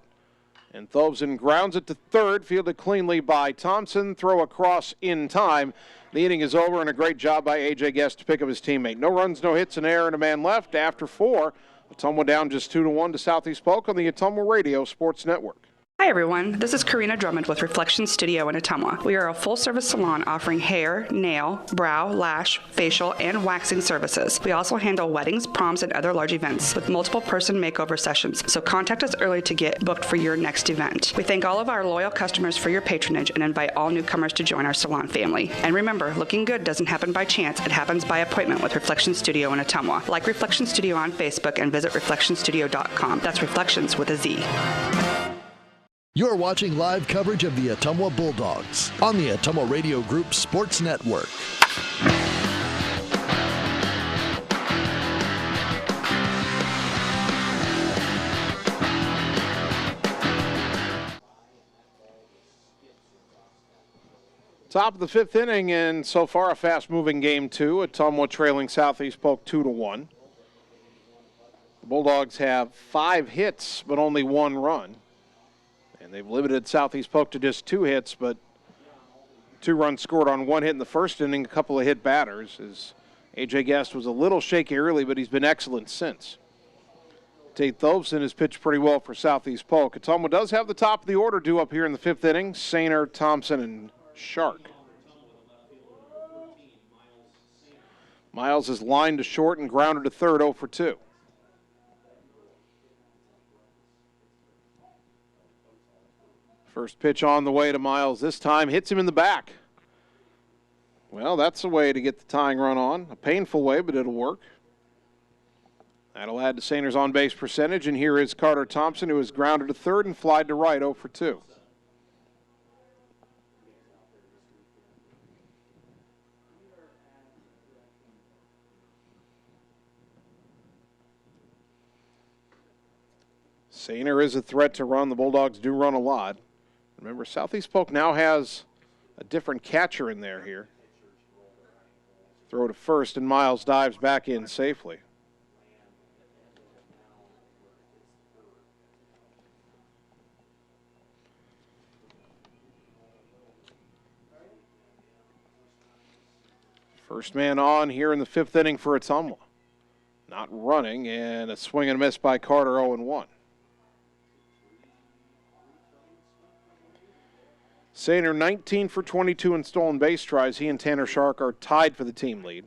Speaker 1: And Thobson grounds it to third, fielded cleanly by Thompson. Throw across in time. The inning is over, and a great job by A.J. Guest to pick up his teammate. No runs, no hits, an error, and a man left after 4. Ottumwa down just 2-1 to Southeast Polk on the Ottumwa Radio Sports Network.
Speaker 14: Hi everyone, this is Karina Drummond with Reflection Studio in Ottumwa. We are a full-service salon offering hair, nail, brow, lash, facial, and waxing services. We also handle weddings, proms, and other large events with multiple person makeover sessions, so contact us early to get booked for your next event. We thank all of our loyal customers for your patronage and invite all newcomers to join our salon family. And remember, looking good doesn't happen by chance, it happens by appointment with Reflection Studio in Ottumwa. Like Reflection Studio on Facebook and visit reflectionstudio.com. That's Reflections with a Z.
Speaker 8: You're watching live coverage of the Ottumwa Bulldogs on the Ottumwa Radio Group Sports Network.
Speaker 1: Top of the 5th inning, and so far a fast-moving game, too. Ottumwa trailing Southeast Polk 2-1. The Bulldogs have 5 hits, but only 1 run. And they've limited Southeast Polk to just 2 hits, but 2 runs scored on 1 hit in the first inning, a couple of hit batters. As A.J. Guest was a little shaky early, but he's been excellent since. Tate Thobson has pitched pretty well for Southeast Polk. Ottumwa does have the top of the order due up here in the 5th inning. Sainer, Thompson, and Shark. Miles is lined to short and grounded to third, 0 for 2. First pitch on the way to Miles this time, hits him in the back. Well, that's a way to get the tying run on. A painful way, but it'll work. That'll add to Sainer's on-base percentage, and here is Carter Thompson, who is grounded to third and flied to right, 0 for 2. Sainer is a threat to run. The Bulldogs do run a lot. Remember, Southeast Polk now has a different catcher in there here. Throw to first, and Miles dives back in safely. First man on here in the 5th inning for Ottumwa. Not running, and a swing and a miss by Carter, 0-1. Sainer 19 for 22 in stolen base tries. He and Tanner Shark are tied for the team lead.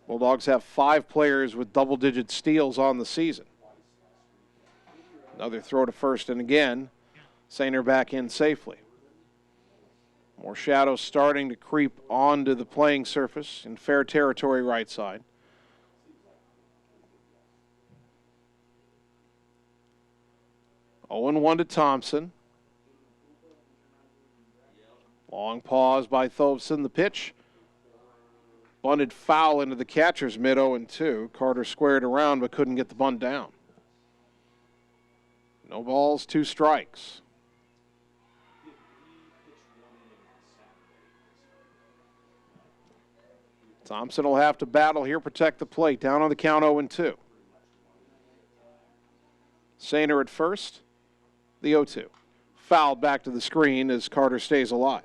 Speaker 1: Bulldogs have 5 players with double-digit steals on the season. Another throw to first, and again, Sainer back in safely. More shadows starting to creep onto the playing surface in fair territory right side. Oh, 0-1 to Thompson. Long pause by Thobson. The pitch bunted foul into the catcher's mid 0-2. Carter squared around but couldn't get the bunt down. No balls, 2 strikes. Thompson will have to battle here, protect the plate. Down on the count, 0-2. Sainer at first, the 0-2. Fouled back to the screen as Carter stays alive.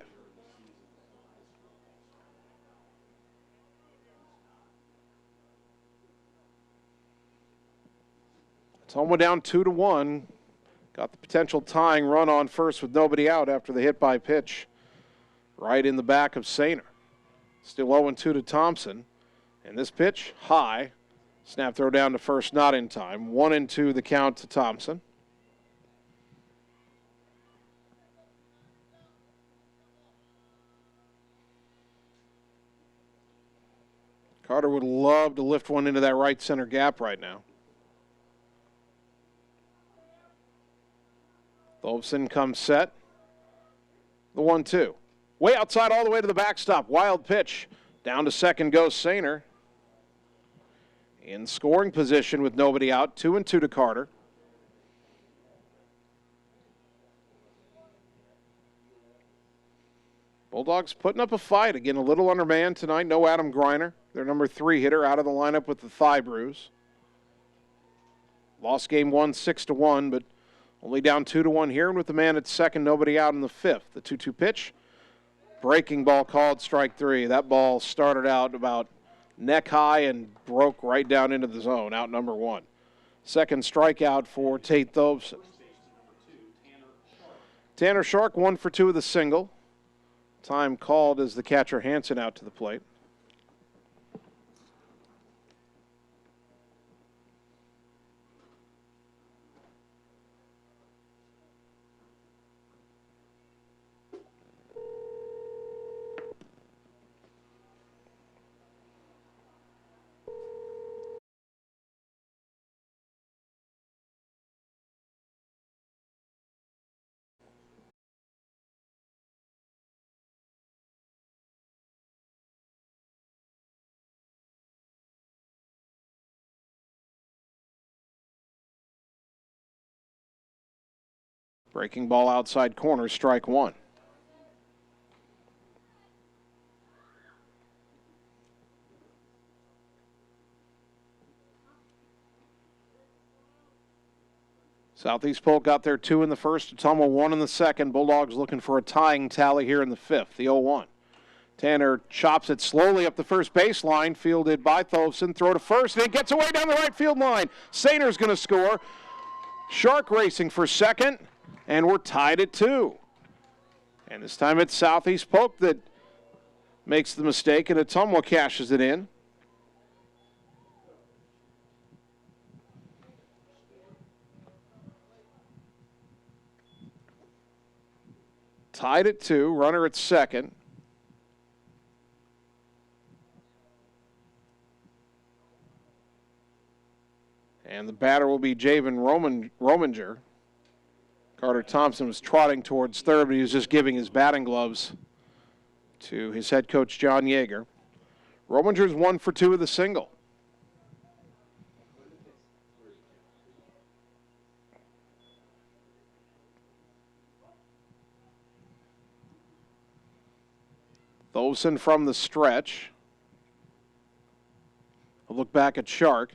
Speaker 1: Ottumwa down 2-1. Got the potential tying run on first with nobody out after the hit by pitch right in the back of Sainer. Still 0-2 to Thompson. And this pitch, high. Snap throw down to first, not in time. 1-2 the count to Thompson. Carter would love to lift one into that right center gap right now. Thobson comes set. The 1-2. Way outside all the way to the backstop. Wild pitch. Down to second goes Sainer. In scoring position with nobody out. 2-2 to Carter. Bulldogs putting up a fight. Again, a little undermanned tonight. No Adam Greiner, their number 3 hitter, out of the lineup with the thigh bruise. Lost game 1, 6-1, but only down 2-1 here. And with the man at second, nobody out in the 5th. The 2-2 pitch. Breaking ball called, strike 3. That ball started out about neck high and broke right down into the zone, out number 1. Second strikeout for Tate Thobson. Tanner Shark 1 for 2 with a single. Time called as the catcher Hansen out to the plate. Breaking ball outside corner, strike 1. Southeast Polk got their 2 in the first, Ottumwa 1 in the second. Bulldogs looking for a tying tally here in the 5th, the 0-1. Tanner chops it slowly up the first baseline, fielded by Thobson. Throw to first, and it gets away down the right field line. Sainer's going to score. Shark racing for second. And we're tied at 2. And this time it's Southeast Polk that makes the mistake, and Ottumwa cashes it in. Tied at 2, runner at second. And the batter will be Javen Rominger. Carter Thompson was trotting towards third, but he was just giving his batting gloves to his head coach, John Yeager. Rominger's 1 for 2 with a single. 1-2 Tovson from the stretch. A look back at Shark.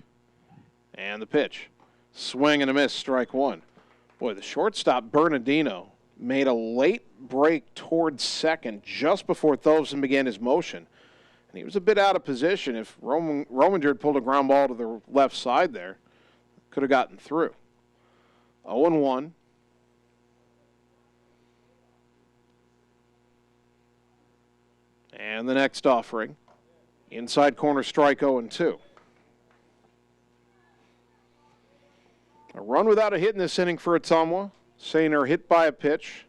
Speaker 1: And the pitch. Swing and a miss, strike one. Boy, the shortstop, Bernardino, made a late break towards second just before Tovson began his motion. And he was a bit out of position. If Rominger had pulled a ground ball to the left side there, could have gotten through. 0-1. And the next offering. Inside corner strike 0-2. A run without a hit in this inning for Ottumwa. Sainer hit by a pitch.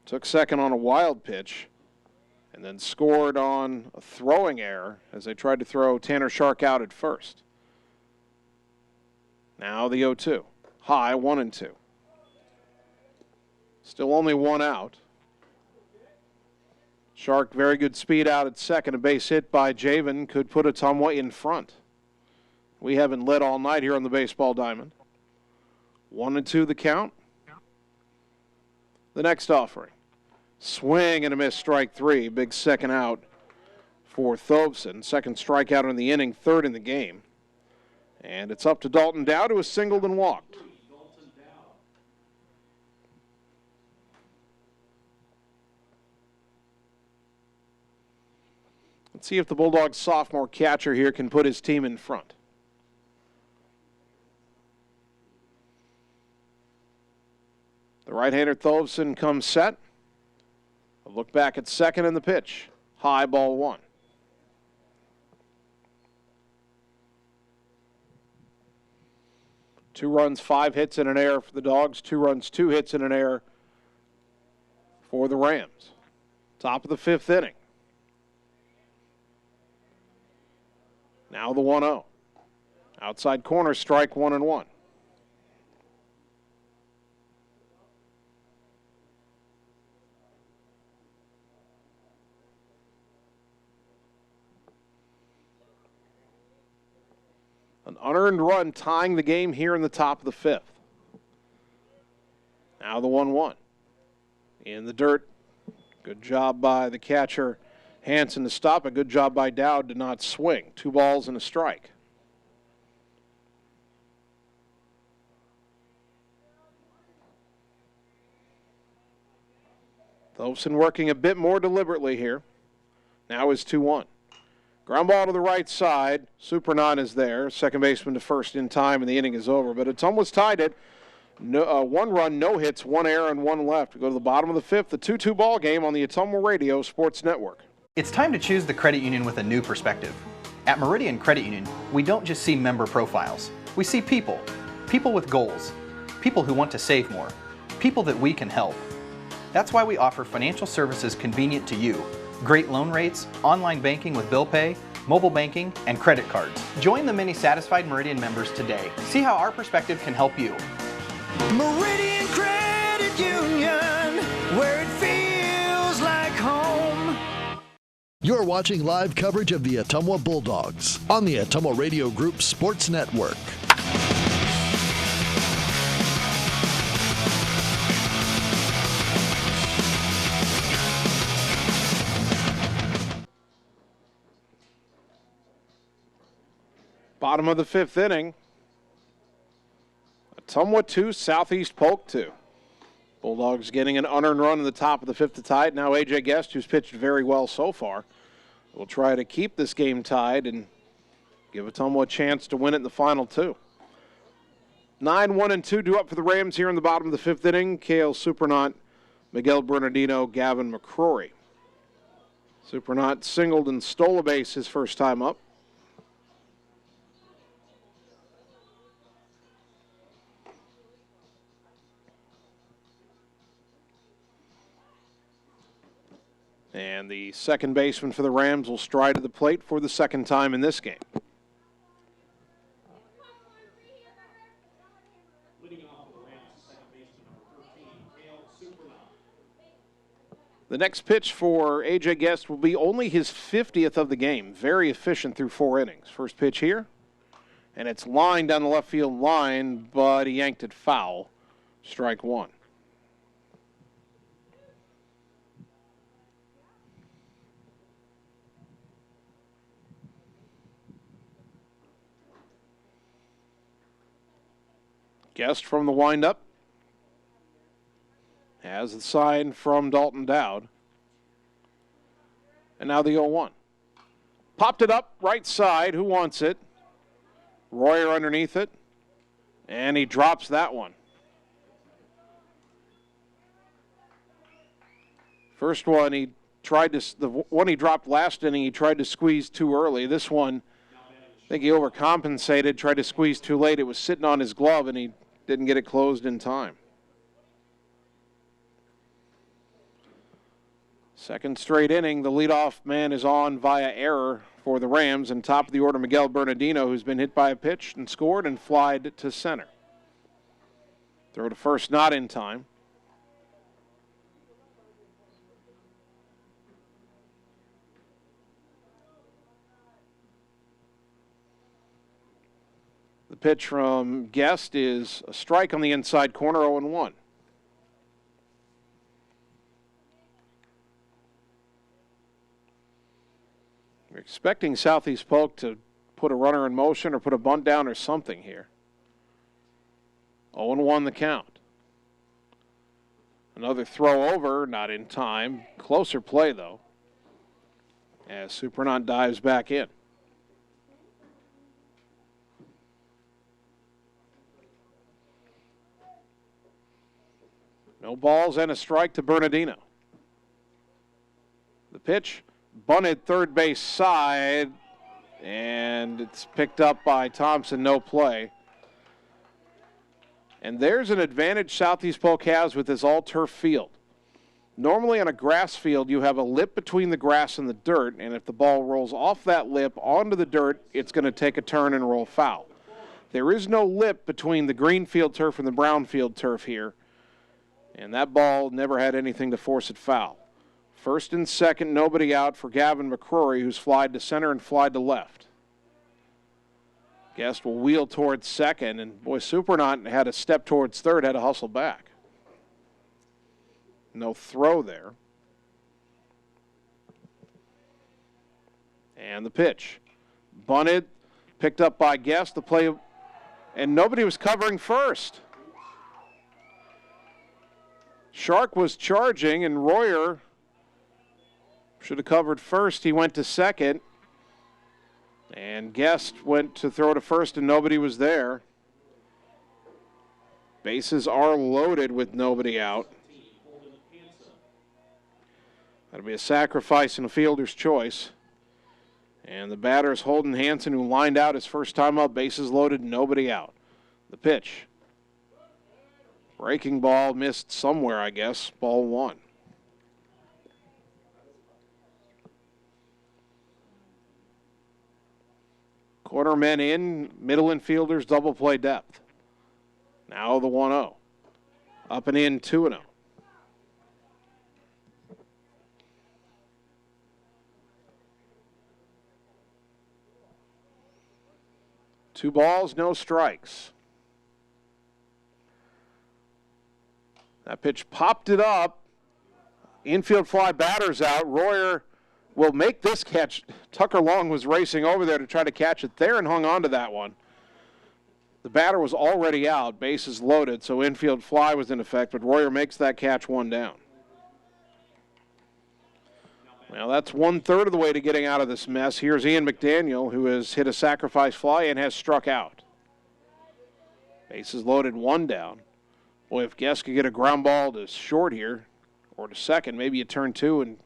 Speaker 1: Took second on a wild pitch. And then scored on a throwing error as they tried to throw Tanner Shark out at first. Now the 0-2. High, 1-2. Still only one out. Shark, very good speed out at second. A base hit by Javen could put Ottumwa in front. We haven't led all night here on the baseball diamond. 1-2 the count. The next offering. Swing and a miss, strike three. Big second out for Tovson. Second strikeout in the inning, third in the game. And it's up to Dalton Dowd, who was singled and walked. Let's see if the Bulldogs sophomore catcher here can put his team in front. The right-hander Tovson comes set. A look back at second and the pitch. High, ball one. Two runs, 5 hits, and an error for the Dogs. 2 runs, 2 hits, and an error for the Rams. Top of the 5th inning. Now the 1-0. Outside corner, strike 1-1. An unearned run tying the game here in the top of the 5th. Now the 1-1. In the dirt. Good job by the catcher, Hanson, to stop it. Good job by Dowd to not swing. 2 balls and a strike. Tovson working a bit more deliberately here. Now is 2-1. Ground ball to the right side. Supernon is there. Second baseman to first in time, and the inning is over. But Ottumwa's tied it. 1 run, no hits, 1 error, and 1 left. We go to the bottom of the 5th, the 2-2 ball game on the Ottumwa Radio Sports Network.
Speaker 2: It's time to choose the credit union with a new perspective. At Meridian Credit Union, we don't just see member profiles. We see people. People with goals. People who want to save more. People that we can help. That's why we offer financial services convenient to you. Great loan rates, online banking with bill pay, mobile banking, and credit cards. Join the many satisfied Meridian members today. See how our perspective can help you.
Speaker 3: Meridian Credit Union, where it feels like home.
Speaker 8: You're watching live coverage of the Ottumwa Bulldogs on the Ottumwa Radio Group Sports Network.
Speaker 1: Bottom of the 5th inning. Ottumwa 2, Southeast Polk 2. Bulldogs getting an unearned run in the top of the 5th to tie it. Now A.J. Guest, who's pitched very well so far, will try to keep this game tied and give Ottumwa a chance to win it in the final 2. 9-1-2 due up for the Rams here in the bottom of the 5th inning. Cale Supernaut, Miguel Bernardino, Gavin McCrory. Supernaut singled and stole a base his first time up. And the second baseman for the Rams will stride to the plate for the second time in this game. The next pitch for A.J. Guest will be only his 50th of the game. Very efficient through 4 innings. First pitch here, and it's lined down the left field line, but he yanked it foul. Strike one. Guest from the windup has the sign from Dalton Dowd. And now the 0-1. Popped it up right side. Who wants it? Royer underneath it. And he drops that one. First one, he tried to, the one he dropped last inning, he tried to squeeze too early. This one, I think he overcompensated, tried to squeeze too late. It was sitting on his glove, and he didn't get it closed in time. Second straight inning, the leadoff man is on via error for the Rams, and top of the order, Miguel Bernardino, who's been hit by a pitch and scored and flied to center. Throw to first, not in time. The pitch from Guest is a strike on the inside corner, 0-1. We're expecting Southeast Polk to put a runner in motion or put a bunt down or something here. 0-1 the count. Another throw over, not in time. Closer play, though, as Supernant dives back in. No balls and a strike to Bernardino. The pitch, bunted third base side, and it's picked up by Thompson, no play. And there's an advantage Southeast Polk has with this all-turf field. Normally on a grass field, you have a lip between the grass and the dirt, and if the ball rolls off that lip onto the dirt, it's going to take a turn and roll foul. There is no lip between the green field turf and the brown field turf here, and that ball never had anything to force it foul. First and second, nobody out for Gavin McCrory, who's flied to center and flied to left. Guest will wheel towards second, and boy, Supernant had a step towards third, had to hustle back. No throw there. And the pitch. Bunted, picked up by Guest, the play, and nobody was covering first. Shark was charging, and Royer should have covered first. He went to second. And Guest went to throw to first, and nobody was there. Bases are loaded with nobody out. That'll be a sacrifice and a fielder's choice. And the batter is Holden Hansen, who lined out his first time up. Bases loaded, nobody out. The pitch. Breaking ball missed somewhere, I guess. Ball one. Corner men in, middle infielders, double play depth. Now the 1-0. Up and in, 2-0. Two balls, no strikes. That pitch popped it up. Infield fly, batter's out. Royer will make this catch. Tucker Long was racing over there to try to catch it there and hung on to that one. The batter was already out, bases loaded, so infield fly was in effect, but Royer makes that catch, one down. Well, that's 1/3 of the way to getting out of this mess. Here's Ian McDaniel, who has hit a sacrifice fly and has struck out. Bases loaded, one down. Boy, if Guest could get a ground ball to short here, or to second, maybe you turn two and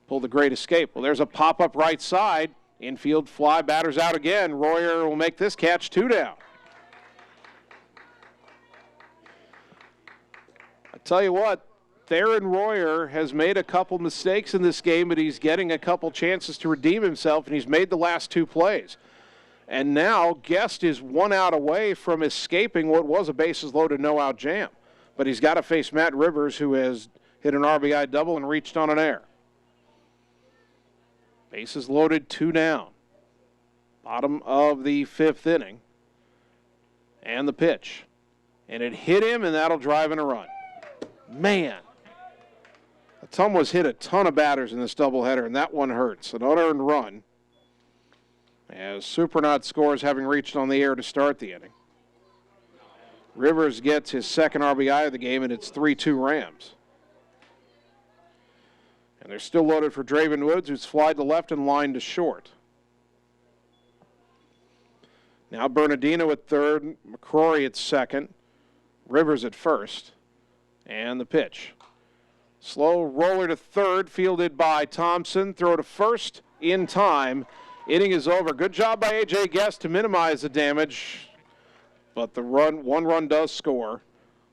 Speaker 1: pull the great escape. Well, there's a pop-up right side. Infield fly, batter's out again. Royer will make this catch, 2 down. I tell you what, Theron Royer has made a couple mistakes in this game, but he's getting a couple chances to redeem himself, and he's made the last 2 plays. And now Guest is 1 out away from escaping what was a bases-loaded no-out jam. But he's got to face Matt Rivers, who has hit an RBI double and reached on an error. Bases loaded, 2 down. Bottom of the 5th inning. And the pitch. And it hit him, and that'll drive in a run. Man. Ottumwa's hit a ton of batters in this doubleheader, and that one hurts. An unearned run, as Supernant scores, having reached on the air to start the inning. Rivers gets his second RBI of the game, and it's 3-2 Rams. And they're still loaded for Draven Woods, who's flied to left and lined to short. Now Bernardino at third, McCrory at second, Rivers at first, and the pitch. Slow roller to third, fielded by Thompson. Throw to first in time. Inning is over. Good job by A.J. Guest to minimize the damage, but the one run does score.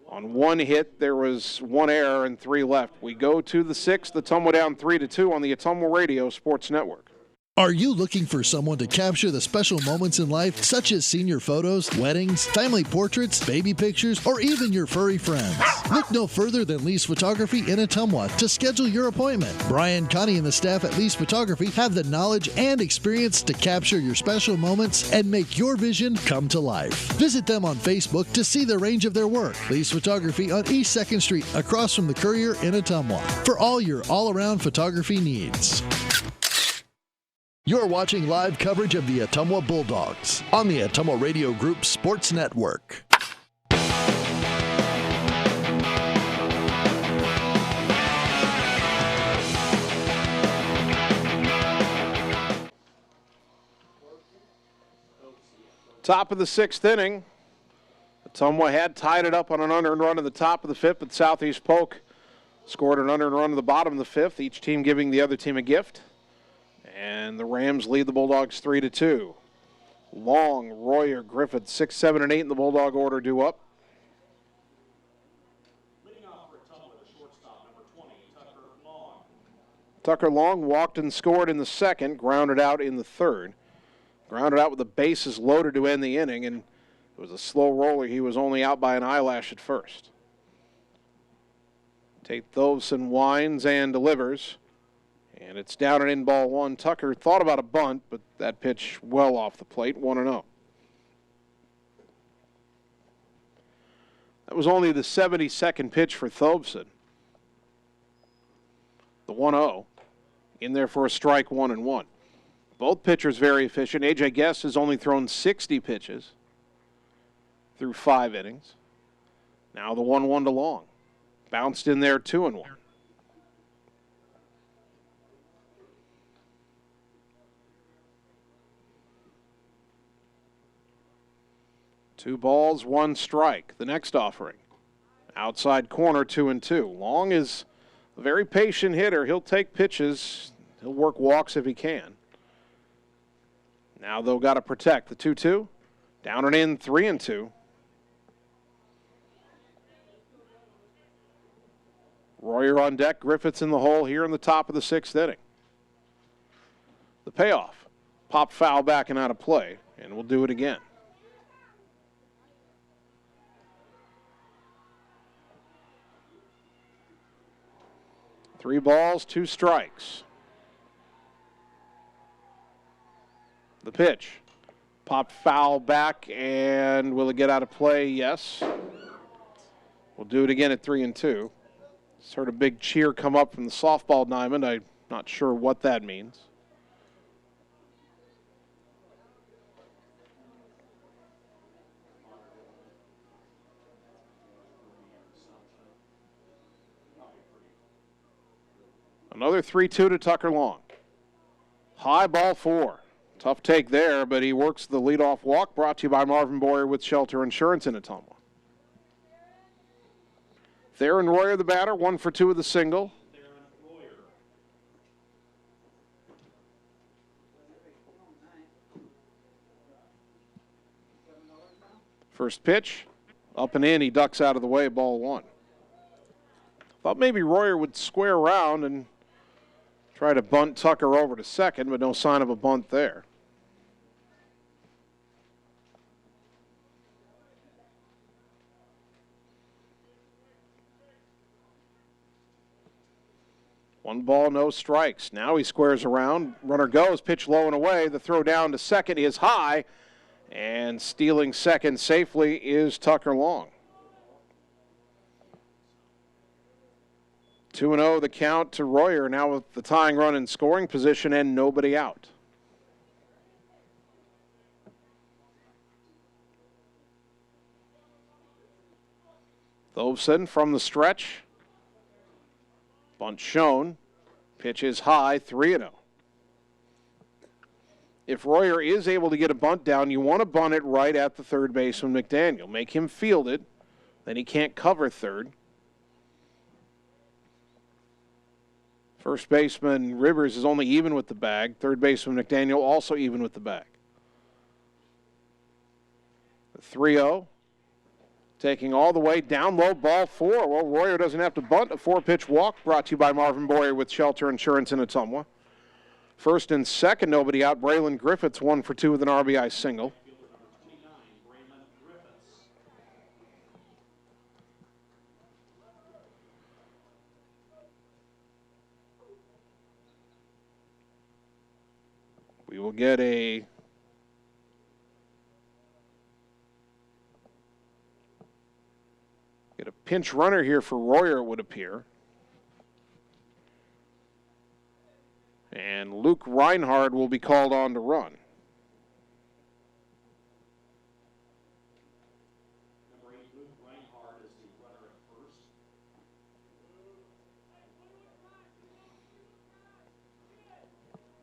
Speaker 1: On one hit, there was one error and 3 left. We go to the 6th. Ottumwa down 3-2 on the Ottumwa Radio Sports Network.
Speaker 8: Are you looking for someone to capture the special moments in life, such as senior photos, weddings, family portraits, baby pictures, or even your furry friends? Look no further than Lee's Photography in Ottumwa to schedule your appointment. Brian, Connie, and the staff at Lee's Photography have the knowledge and experience to capture your special moments and make your vision come to life. Visit them on Facebook to see the range of their work. Lee's Photography on East 2nd Street, across from the Courier in Ottumwa, for all your all-around photography needs. You're watching live coverage of the Ottumwa Bulldogs on the Ottumwa Radio Group Sports Network.
Speaker 1: Top of the 6th inning. Ottumwa had tied it up on an unearned run in the top of the 5th, but Southeast Polk scored an unearned run in the bottom of the 5th, each team giving the other team a gift. And the Rams lead the Bulldogs 3-2. Long, Royer, Griffith, 6, 7, and 8 in the Bulldog order due up.
Speaker 12: Leading off for Ottumwa, the shortstop, number 20, Tucker Long.
Speaker 1: Tucker Long walked and scored in the 2nd, grounded out in the 3rd. Grounded out with the bases loaded to end the inning, and it was a slow roller. He was only out by an eyelash at first. Tate Thovson winds and delivers. And it's down and in ball 1. Tucker thought about a bunt, but that pitch well off the plate, 1-0. That was only the 72nd pitch for Thovson. The 1-0. In there for a strike, 1-1. Both pitchers very efficient. A.J. Guest has only thrown 60 pitches through 5 innings. Now the 1-1 to Long. Bounced in there, 2-1. 2 balls, 1 strike. The next offering. Outside corner, 2-2. Long is a very patient hitter. He'll take pitches. He'll work walks if he can. Now they'll got to protect the 2-2. Down and in, 3-2. Royer on deck. Griffiths in the hole here in the top of the 6th inning. The payoff. Pop foul back and out of play, and we'll do it again. Three balls, 2 strikes. The pitch. Pop foul back, and will it get out of play? Yes. We'll do it again at 3-2. Just heard a big cheer come up from the softball diamond. I'm not sure what that means. Another 3-2 to Tucker Long. High ball 4. Tough take there, but he works the leadoff walk. Brought to you by Marvin Boyer with Shelter Insurance in Ottumwa. Theron Royer, the batter, 1 for 2 with the single. First pitch, up and in. He ducks out of the way, ball 1. Thought maybe Royer would square around and try to bunt Tucker over to second, but no sign of a bunt there. One ball, no strikes. Now he squares around. Runner goes, pitch low and away. The throw down to second is high, and stealing second safely is Tucker Long. 2-0 the count to Royer, now with the tying run in scoring position and nobody out. Thovson from the stretch. Bunt shown. Pitch is high, 3-0. If Royer is able to get a bunt down, you want to bunt it right at the third baseman, McDaniel. Make him field it. Then he can't cover third. First baseman Rivers is only even with the bag. Third baseman McDaniel also even with the bag. 3-0. Taking all the way down low, ball 4. Well, Royer doesn't have to bunt. A 4-pitch walk brought to you by Marvin Boyer with Shelter Insurance in Ottumwa. First and second, nobody out. Braylon Griffiths 1 for 2 with an RBI single. We will get a pinch runner here for Royer, it would appear. And Luke Reinhard will be called on to run.
Speaker 12: Number 8, Luke Reinhard is the runner at first.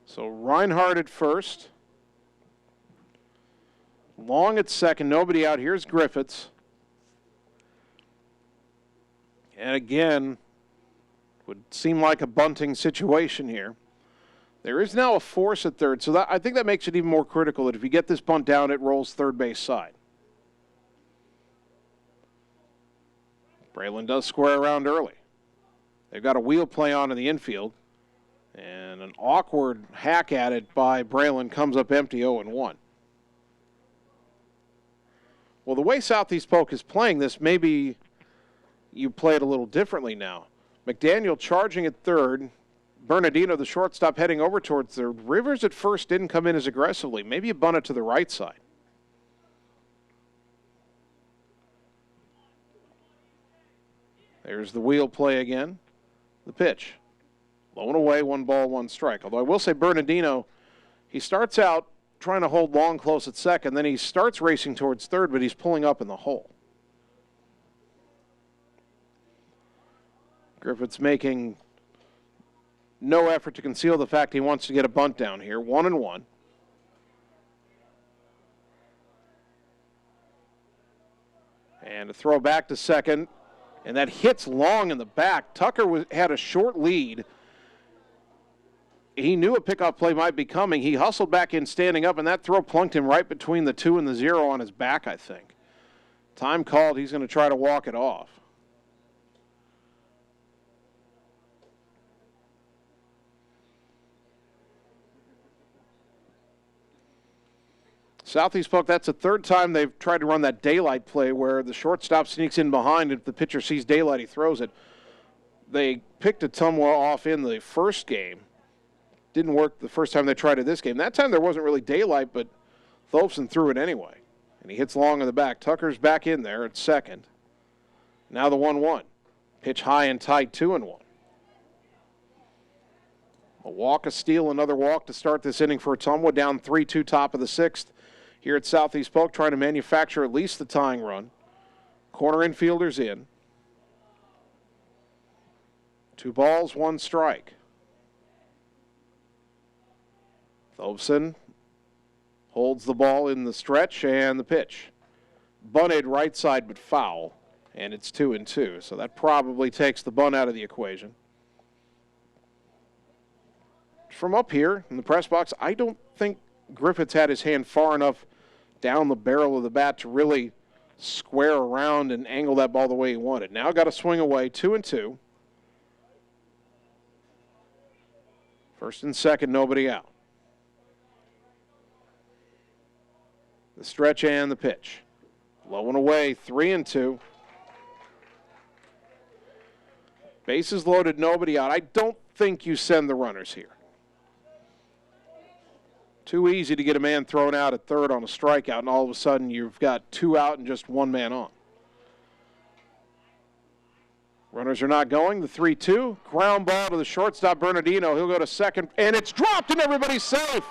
Speaker 1: So Reinhard at first. Long at second, nobody out. Here's Griffiths. And again, would seem like a bunting situation here. There is now a force at third, so I think that makes it even more critical that if you get this bunt down, it rolls third base side. Braylon does square around early. They've got a wheel play on in the infield, and an awkward hack at it by Braylon comes up empty, 0-1. Well, the way Southeast Polk is playing this, maybe you play it a little differently now. McDaniel charging at third. Bernardino, the shortstop, heading over towards third. Rivers at first didn't come in as aggressively. Maybe you bunt it to the right side. There's the wheel play again. The pitch. Low and away, 1 ball, 1 strike. Although I will say Bernardino, he starts out trying to hold long close at second. Then he starts racing towards third, but he's pulling up in the hole. Griffiths making no effort to conceal the fact he wants to get a bunt down here. 1-1. And a throw back to second. And that hits long in the back. Tucker had a short lead. He knew a pickoff play might be coming. He hustled back in standing up, and that throw plunked him right between the 2 and the 0 on his back, I think. Time called. He's going to try to walk it off. Southeast Polk, that's the third time they've tried to run that daylight play where the shortstop sneaks in behind. If the pitcher sees daylight, he throws it. They picked Ottumwa off in the first game. Didn't work the first time they tried it this game. That time there wasn't really daylight, but Thovson threw it anyway. And he hits long in the back. Tucker's back in there at second. Now the 1-1. Pitch high and tight, 2-1. A walk, a steal, another walk to start this inning for Ottumwa. Down 3-2, top of the 6th. Here at Southeast Polk, trying to manufacture at least the tying run. Corner infielders in. 2 balls, 1 strike. Thovson holds the ball in the stretch and the pitch. Bunted right side but foul, and it's 2-2. So that probably takes the bunt out of the equation. From up here in the press box, I don't think Griffiths had his hand far enough down the barrel of the bat to really square around and angle that ball the way he wanted. Now got to swing away, 2-2. First and second, nobody out. The stretch and the pitch. Low and away, 3-2. Bases loaded, nobody out. I don't think you send the runners here. Too easy to get a man thrown out at third on a strikeout, and all of a sudden you've got 2 out and just 1 man on. Runners are not going. The 3-2. Ground ball to the shortstop, Bernardino. He'll go to second, and it's dropped, and everybody's safe.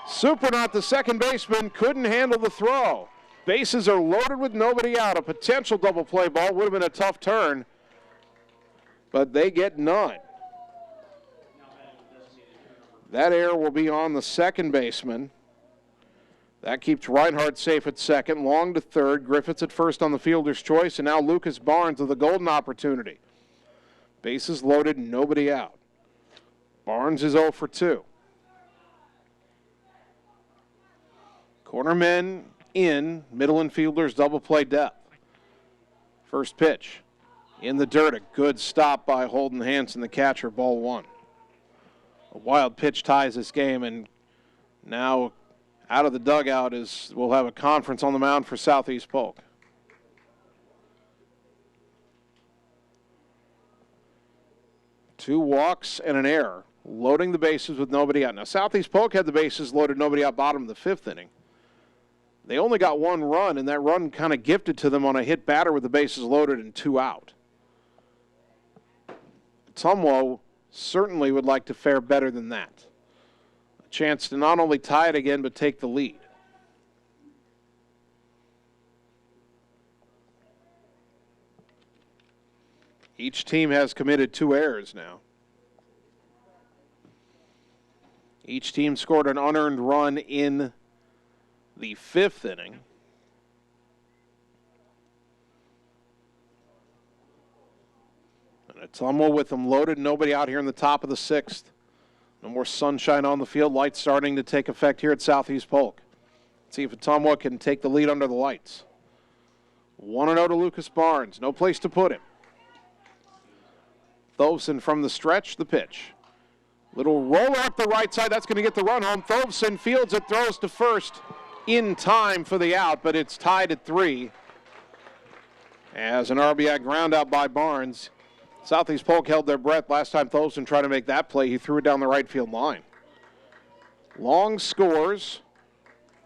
Speaker 1: Supernaut, the second baseman, couldn't handle the throw. Bases are loaded with nobody out. A potential double play ball would have been a tough turn, but they get none. That error will be on the second baseman. That keeps Reinhardt safe at second, Long to third, Griffiths at first on the fielder's choice, and now Lucas Barnes with a golden opportunity. Bases loaded, nobody out. Barnes is 0 for 2. Corner men in, middle infielders double play depth. First pitch in the dirt, a good stop by Holden Hansen, the catcher, ball 1. A wild pitch ties this game, and now out of the dugout we'll have a conference on the mound for Southeast Polk. Two walks and an error, loading the bases with nobody out. Now, Southeast Polk had the bases loaded, nobody out, bottom of the 5th inning. They only got 1 run, and that run kind of gifted to them on a hit batter with the bases loaded and 2 out. Ottumwa certainly would like to fare better than that. A chance to not only tie it again, but take the lead. Each team has committed 2 errors now. Each team scored an unearned run in the 5th inning. And Ottumwa with them loaded, nobody out here in the top of the 6th. No more sunshine on the field. Lights starting to take effect here at Southeast Polk. Let's see if Ottumwa can take the lead under the lights. 1-0 to Lucas Barnes. No place to put him. Thovson from the stretch, the pitch. Little roller up the right side. That's going to get the run home. Thovson fields it, throws to first in time for the out, but it's tied at 3. As an RBI ground out by Barnes. Southeast Polk held their breath last time Thovson tried to make that play. He threw it down the right field line. Long scores.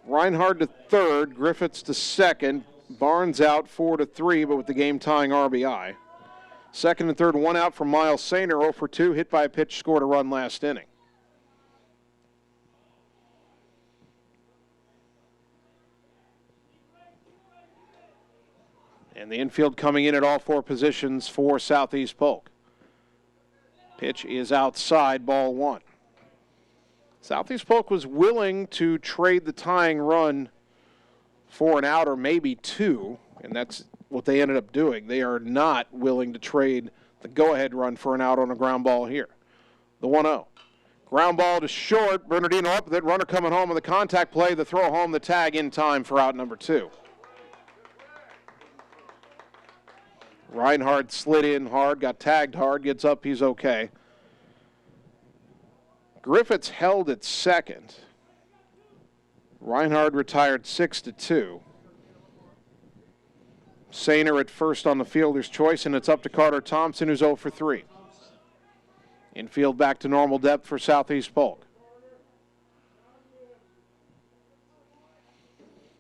Speaker 1: Reinhardt to third, Griffiths to second. Barnes out 4-3, but with the game tying RBI. Second and third, 1 out from Miles Sainer, 0 for 2, hit by a pitch, scored a run last inning. And the infield coming in at all 4 positions for Southeast Polk. Pitch is outside, ball 1. Southeast Polk was willing to trade the tying run for an out or maybe 2, and that's what they ended up doing. They are not willing to trade the go-ahead run for an out on a ground ball here. The 1-0. Ground ball to short. Bernardino up with it. Runner coming home with the contact play. The throw home, the tag in time for out number 2. Reinhardt slid in hard, got tagged hard, gets up, he's okay. Griffiths held at second. Reinhardt retired 6-2. Sainer at first on the fielder's choice, and it's up to Carter Thompson, who's 0 for 3. Infield back to normal depth for Southeast Polk.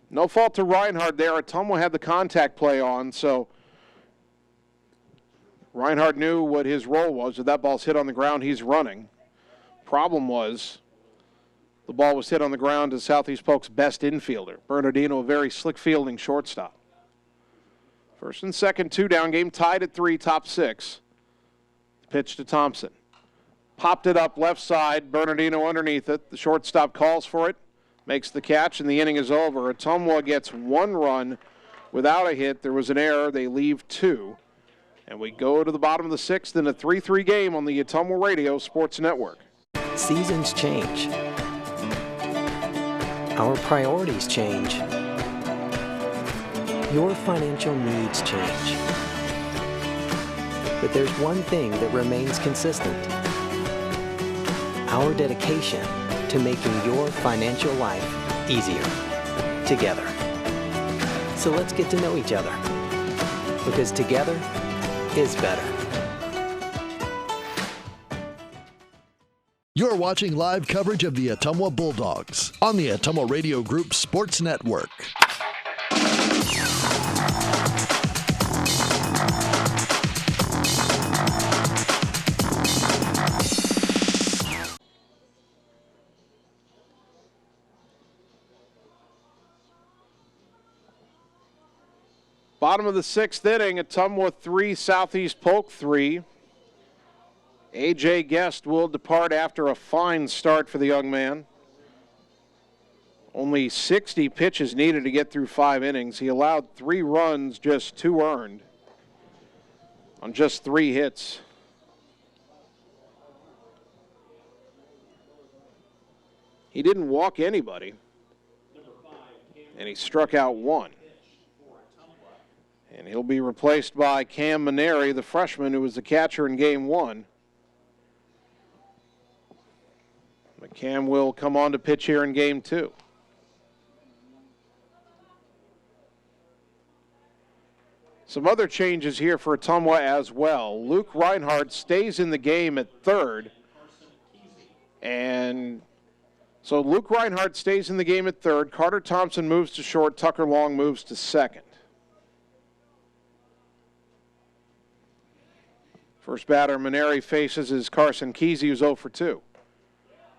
Speaker 1: No fault to Reinhardt there. Ottumwa had the contact play on, so Reinhardt knew what his role was. If that ball's hit on the ground, he's running. Problem was the ball was hit on the ground to Southeast Polk's best infielder. Bernardino, a very slick fielding shortstop. First and second, 2 down, game tied at 3, top 6. Pitch to Thompson. Popped it up left side, Bernardino underneath it. The shortstop calls for it, makes the catch, and the inning is over. Ottumwa gets 1 run without a hit. There was an error. They leave 2. And we go to the bottom of the 6th in a 3-3 game on the Ottumwa Radio Sports Network.
Speaker 6: Seasons change. Our priorities change. Your financial needs change. But there's one thing that remains consistent. Our dedication to making your financial life easier together. So let's get to know each other, because together is better.
Speaker 8: You're watching live coverage of the Ottumwa Bulldogs on the Ottumwa Radio Group Sports Network.
Speaker 1: Bottom of the 6th inning, Ottumwa 3, Southeast Polk 3. A.J. Guest will depart after a fine start for the young man. Only 60 pitches needed to get through 5 innings. He allowed 3 runs, just 2 earned on just 3 hits. He didn't walk anybody, and he struck out 1. And he'll be replaced by Cam Maneri, the freshman who was the catcher in Game 1. Cam will come on to pitch here in Game 2. Some other changes here for Ottumwa as well. Luke Reinhardt stays in the game at third. And so Luke Reinhardt stays in the game at third. Carter Thompson moves to short. Tucker Long moves to second. First batter, Maneri, faces his Carson Kesey, who's 0 for 2.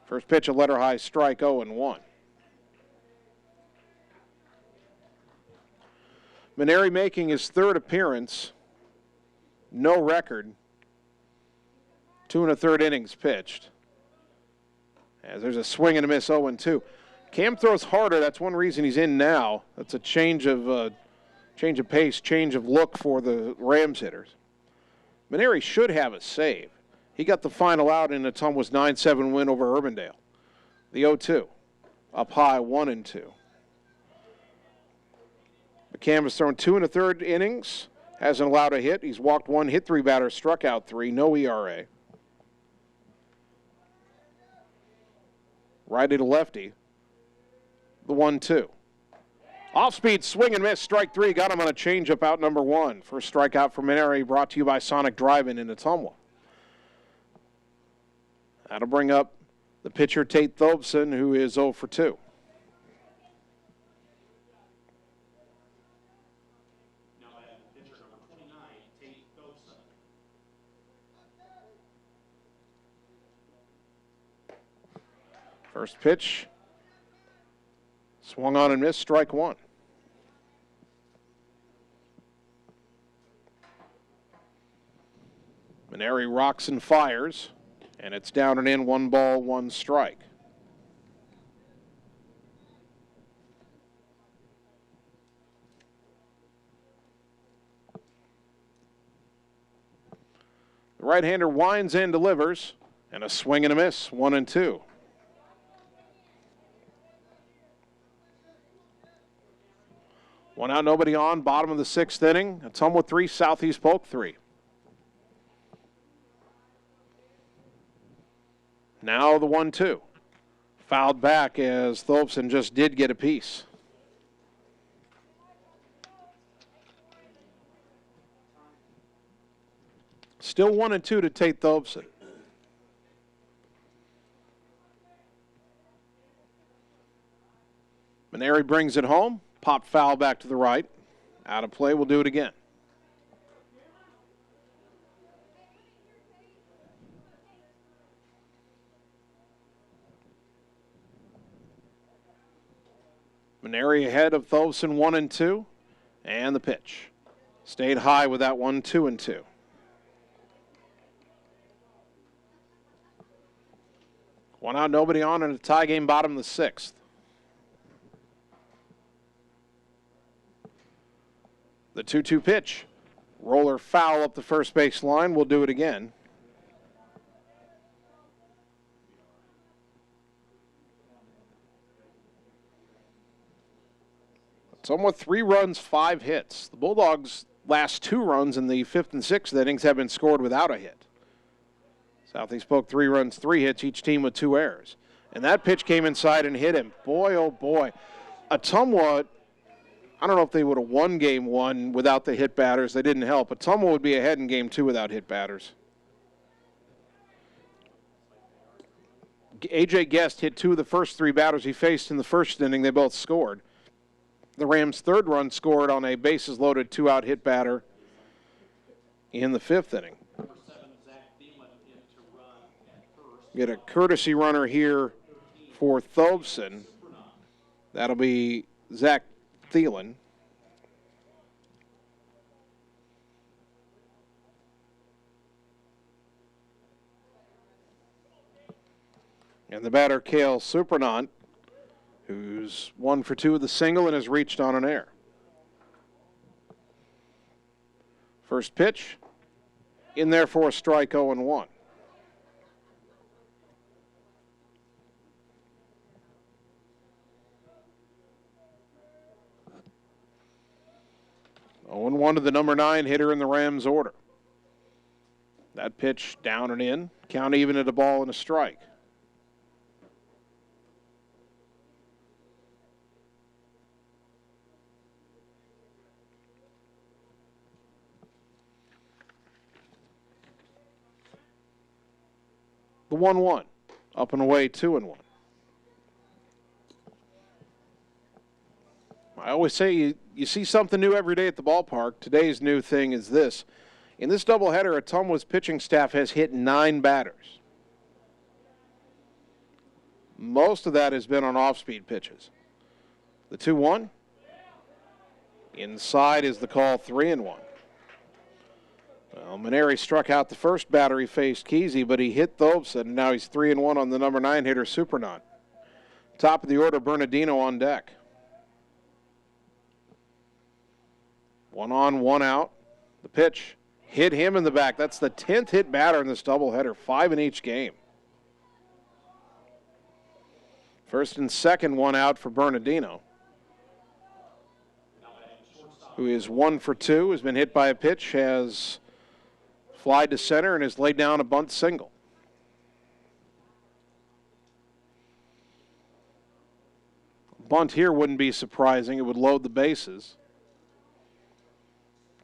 Speaker 1: First pitch, a letter high strike, 0-1. Maneri making his 3rd appearance, no record, 2 1/3 innings pitched. As there's a swing and a miss, 0-2. Cam throws harder. That's one reason he's in now. That's a change of pace, change of look for the Rams hitters. Maneri should have a save. He got the final out in Ottumwa's 9-7 win over Urbandale. The 0-2, up high, 1-2. McCam has thrown 2 1/3 innings, hasn't allowed a hit. He's walked 1, hit 3 batters, struck out 3, no ERA. Righty to lefty, the 1-2. Off-speed swing and miss, strike 3, got him on a changeup, out number 1. First strikeout for Maneri, brought to you by Sonic Drive-In in Ottumwa. That'll bring up the pitcher Tate Thobson, who is 0 for 2. First pitch, swung on and missed, strike 1. Maneri rocks and fires, and it's down and in, 1 ball, 1 strike. The right-hander winds and delivers, and a swing and a miss, 1-2. One out, nobody on, bottom of the 6th inning. Ottumwa 3, Southeast Polk 3. Now the 1-2. Fouled back as Thobson just did get a piece. Still 1-2 to Tate Thobson. Maneri brings it home. Pop foul back to the right. Out of play, we'll do it again. Maneri ahead of Thobson, 1-2. And the pitch. Stayed high with that one, 2-2. One out, nobody on in a tie game, bottom of the 6th. The 2-2 pitch. Roller foul up the first base line. We'll do it again. Somewhat 3 runs, 5 hits. The Bulldogs' last 2 runs in the 5th and 6th innings have been scored without a hit. Southeast Polk 3 runs, 3 hits, each team with 2 errors. And that pitch came inside and hit him. Boy, oh boy. Ottumwa, I don't know if they would have won Game 1 without the hit batters. They didn't help. Ottumwa would be ahead in Game 2 without hit batters. A.J. Guest hit 2 of the first 3 batters he faced in the first inning. They both scored. The Rams' 3rd run scored on a bases-loaded 2-out hit batter in the 5th inning. Get a courtesy runner here for Thobson. That'll be Zach Thielen. And the batter, Cale Supernant, who's 1 for 2 with the single and has reached on an error. First pitch, in there for a strike, 0-1. One to the number 9 hitter in the Rams order. That pitch down and in. Count even at a ball and a strike. The 1-1. Up and away, 2-1. I always say you see something new every day at the ballpark. Today's new thing is this. In this doubleheader, Ottumwa's pitching staff has hit 9 batters. Most of that has been on off-speed pitches. The 2-1. Inside is the call, 3-1. Well, Maneri struck out the first batter he faced, Kesey, but he hit Thobson, and now he's 3-1 on the number 9 hitter, Supernant. Top of the order, Bernardino on deck. 1 on, 1 out. The pitch hit him in the back. That's the 10th hit batter in this doubleheader, 5 in each game. First and second, 1 out for Bernardino, who is 1 for 2, has been hit by a pitch, has flied to center, and has laid down a bunt single. Bunt here wouldn't be surprising. It would load the bases.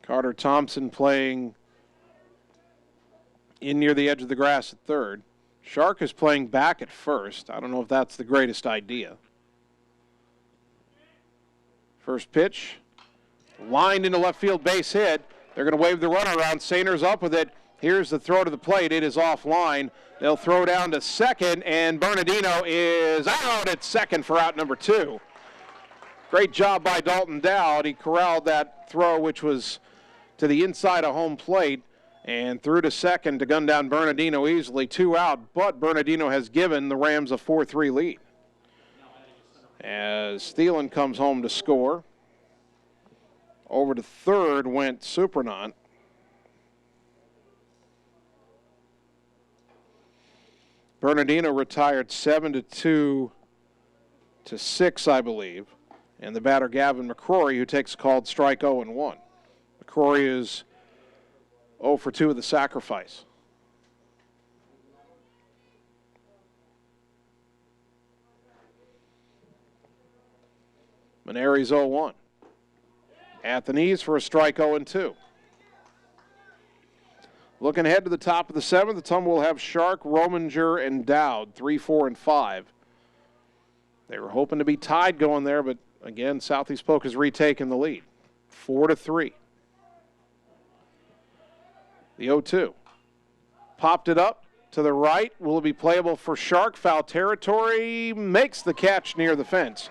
Speaker 1: Carter Thompson playing in near the edge of the grass at third. Shark is playing back at first. I don't know if that's the greatest idea. First pitch, lined into left field, base hit. They're going to wave the runner around. Saner's up with it. Here's the throw to the plate. It is offline. They'll throw down to second, and Bernardino is out at second for out number 2. Great job by Dalton Dowd. He corralled that throw, which was to the inside of home plate, and threw to second to gun down Bernardino easily. 2 out, but Bernardino has given the Rams a 4-3 lead. As Thielen comes home to score. Over to third went Supernant. Bernardino retired 7-2 to 6, I believe. And the batter, Gavin McCrory, who takes a called strike, 0-1. McCrory is 0 for 2 with the sacrifice. Maneri's 0-1. Anthony's for a strike, 0-2. Looking ahead to the top of the 7th, Ottumwa will have Shark, Rominger, and Dowd, 3, 4, and 5. They were hoping to be tied going there, but again, Southeast Polk has retaken the lead, 4-3. The 0-2. Popped it up to the right. Will it be playable for Shark? Foul territory. Makes the catch near the fence.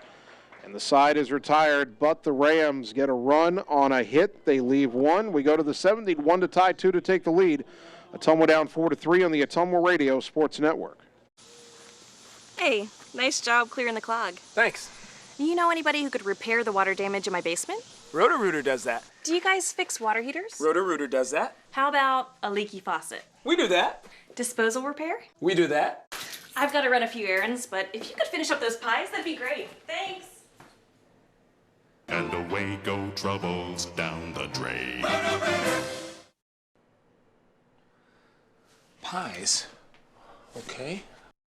Speaker 1: And the side is retired, but the Rams get a run on a hit. They leave 1. We go to the 7th. Need 1 to tie, 2 to take the lead. Ottumwa down 4-3 on the Ottumwa Radio Sports Network.
Speaker 15: Hey, nice job clearing the clog.
Speaker 16: Thanks.
Speaker 15: You know anybody who could repair the water damage in my basement?
Speaker 16: Roto-Rooter does that.
Speaker 15: Do you guys fix water heaters?
Speaker 16: Roto-Rooter does that.
Speaker 15: How about a leaky faucet?
Speaker 16: We do that.
Speaker 15: Disposal repair?
Speaker 16: We do that.
Speaker 15: I've got to run a few errands, but if you could finish up those pies, that'd be great. Thanks.
Speaker 17: And away go troubles down the drain.
Speaker 16: Pies. Okay.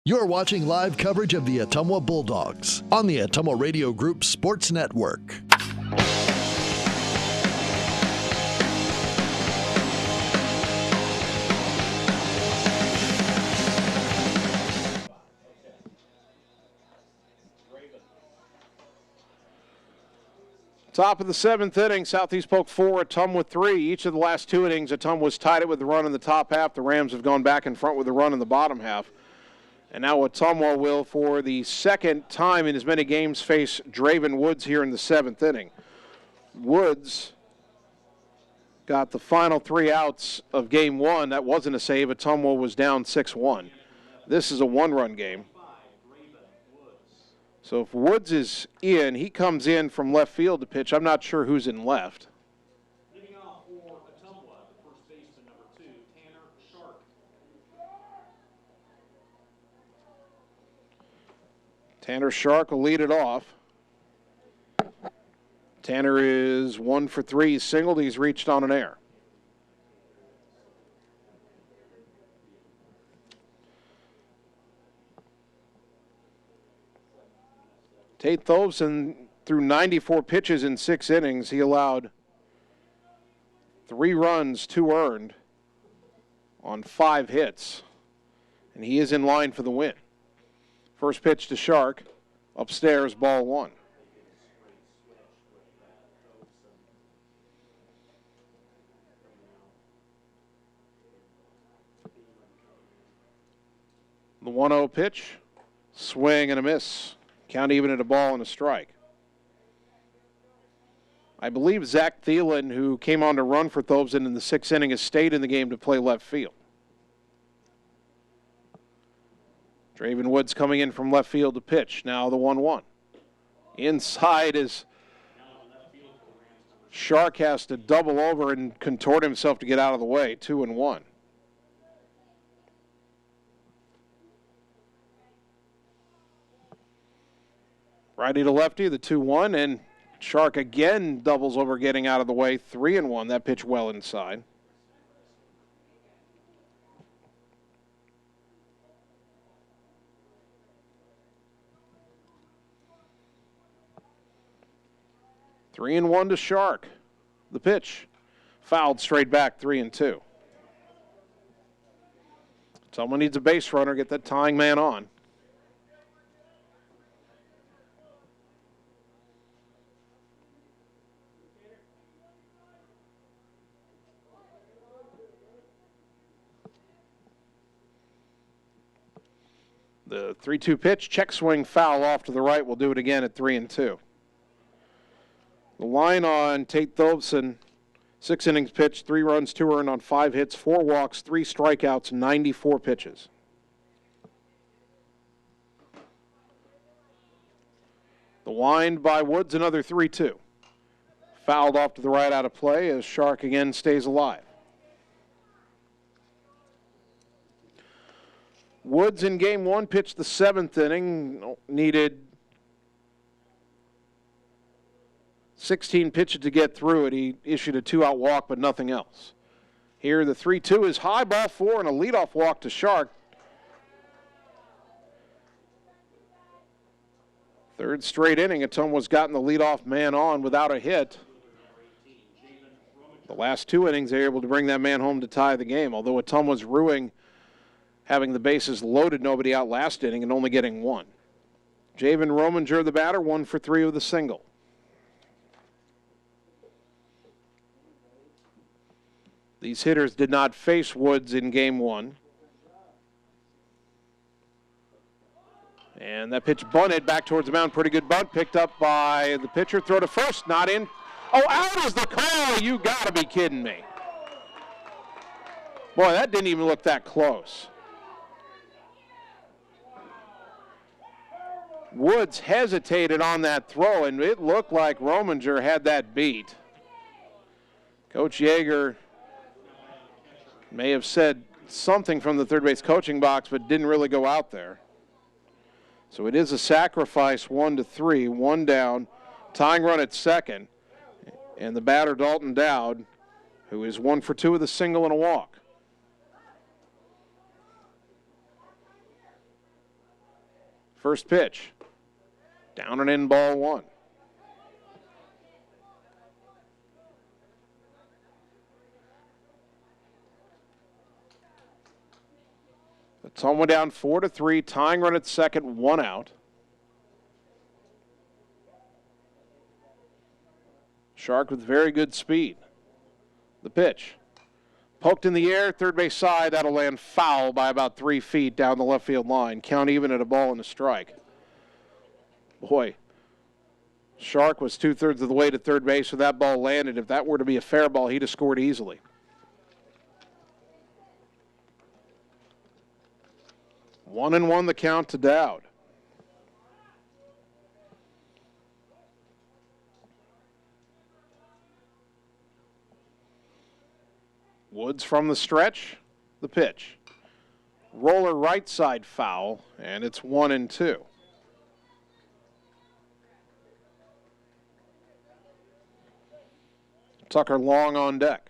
Speaker 8: You're watching live coverage of the Ottumwa Bulldogs on the Ottumwa Radio Group Sports Network.
Speaker 1: Top of the 7th inning, Southeast Polk 4, Ottumwa 3. Each of the last 2 innings, Ottumwa was tied it with the run in the top half. The Rams have gone back in front with the run in the bottom half. And now Ottumwa will, for the second time in as many games, face Draven Woods here in the 7th inning. Woods got the final 3 outs of game 1. That wasn't a save. Ottumwa was down 6-1. This is a 1-run game. So if Woods is in, he comes in from left field to pitch. I'm not sure who's in left.
Speaker 12: Leading off for Ottumwa, the first baseman, number 2, Tanner Shark.
Speaker 1: Tanner Shark will lead it off. Tanner is 1 for 3. He's singled. He's reached on an error. Tate Thobson threw 94 pitches in 6 innings. He allowed 3 runs, 2 earned on 5 hits. And he is in line for the win. First pitch to Shark. Upstairs, ball 1. The 1-0 pitch. Swing and a miss. Count even at a ball and a strike. I believe Zach Thielen, who came on to run for Thobson in the 6th inning, has stayed in the game to play left field. Draven Woods coming in from left field to pitch. Now the 1-1. Inside is Shark has to double over and contort himself to get out of the way. 2-1. Righty to lefty, the 2-1, and Shark again doubles over, getting out of the way. 3-1. That pitch well inside. Three and 1 to Shark. The pitch fouled straight back. 3-2. Someone needs a base runner. Get that tying man on. The 3-2 pitch, check swing, foul off to the right. We'll do it again at 3-2. The line on Tate Thobson, 6 innings pitched, 3 runs, 2 earned on 5 hits, 4 walks, 3 strikeouts, 94 pitches. The wind by Woods, another 3-2. Fouled off to the right out of play as Shark again stays alive. Woods in game 1 pitched the 7th inning, needed 16 pitches to get through it. He issued a 2-out walk, but nothing else. Here the 3-2 is high, ball 4, and a leadoff walk to Shark. Third straight inning, Ottumwa's gotten the leadoff man on without a hit. The last 2 innings, they were able to bring that man home to tie the game, although Ottumwa's ruining having the bases loaded, nobody out last inning, and only getting 1. Javen Rominger, the batter, 1 for 3 with a single. These hitters did not face Woods in game 1. And that pitch bunted back towards the mound. Pretty good bunt, picked up by the pitcher. Throw to first, not in. Oh, out is the call. You got to be kidding me. Boy, that didn't even look that close. Woods hesitated on that throw, and it looked like Rominger had that beat. Coach Yeager may have said something from the third base coaching box, but didn't really go out there. So it is a sacrifice, 1-3, 1 down, tying run at second, and the batter Dalton Dowd, who is 1 for 2 with a single and a walk. First pitch, down and in, ball 1. Ottumwa down 4-3, tying run at second, 1 out. Shark with very good speed. The pitch. Poked in the air, third base side, that'll land foul by about 3 feet down the left field line. Count even at a ball and a strike. Boy, Shark was 2/3 of the way to third base where that ball landed. If that were to be a fair ball, he'd have scored easily. 1-1 the count to Dowd. Woods from the stretch, the pitch. Roller right side foul, and it's 1-2. Tucker long on deck.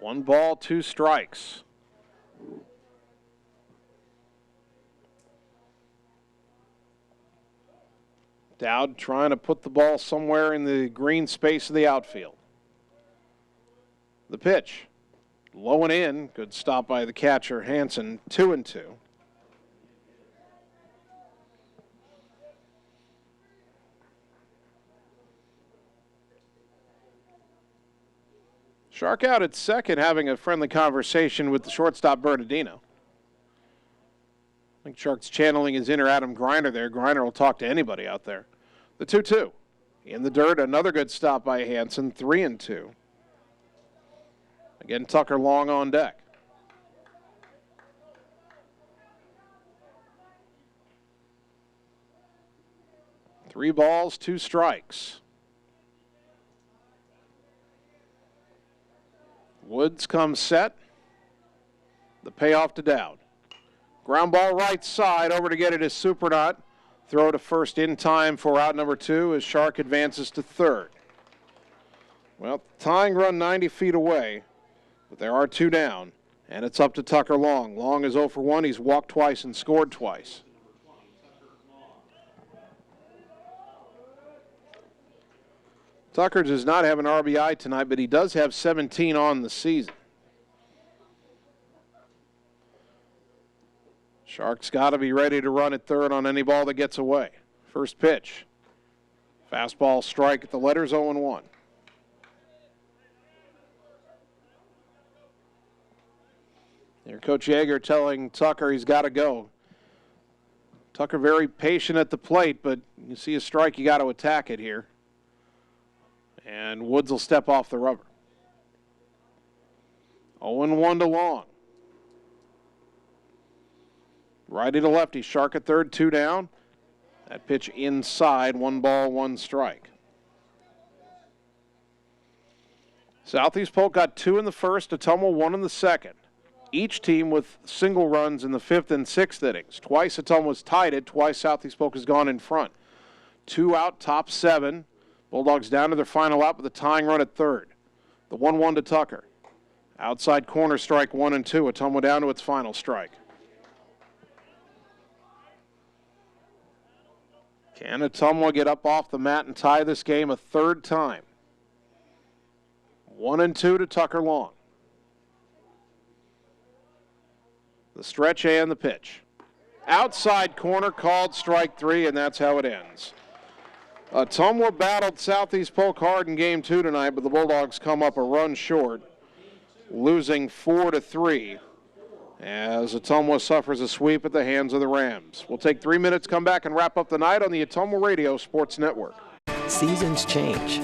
Speaker 1: One ball, two strikes. Dowd trying to put the ball somewhere in the green space of the outfield. The pitch. Low and in. Good stop by the catcher, Hansen. 2-2. Shark out at second, having a friendly conversation with the shortstop, Bernardino. I think Shark's channeling his inner Adam Griner there. Griner will talk to anybody out there. The 2-2. In the dirt, another good stop by Hansen, 3-2. Again, Tucker long on deck. Three balls, two strikes. Woods comes set. The payoff to Dowd. Ground ball right side, over to get it is Supernaut. Throw to first in time for out number 2 as Shark advances to third. Well, tying run 90 feet away, but there are 2 down, and it's up to Tucker Long. Long is 0 for 1. He's walked twice and scored twice. Tucker does not have an RBI tonight, but he does have 17 on the season. Sharks got to be ready to run at third on any ball that gets away. First pitch. Fastball strike at the letters, 0-1. There, Coach Yeager telling Tucker he's got to go. Tucker very patient at the plate, but you see a strike, you got to attack it here. And Woods will step off the rubber. 0-1 to Long. Righty to lefty. Shark at third, 2 down. That pitch inside, 1 ball, 1 strike. Southeast Polk got 2 in the first, Ottumwa 1 in the second. Each team with single runs in the 5th and 6th innings. Twice Ottumwa's tied it, twice Southeast Polk has gone in front. 2 out, top 7. Bulldogs down to their final out with a tying run at third. The 1-1 to Tucker. Outside corner strike, 1-2. Ottumwa down to its final strike. Can Ottumwa get up off the mat and tie this game a third time? 1-2 to Tucker Long. The stretch and the pitch. Outside corner called strike 3, and that's how it ends. Ottumwa battled Southeast Polk hard in game 2 tonight, but the Bulldogs come up a run short, losing 4-3 as Ottumwa suffers a sweep at the hands of the Rams. We'll take 3 minutes, come back and wrap up the night on the Ottumwa Radio Sports Network.
Speaker 6: Seasons change.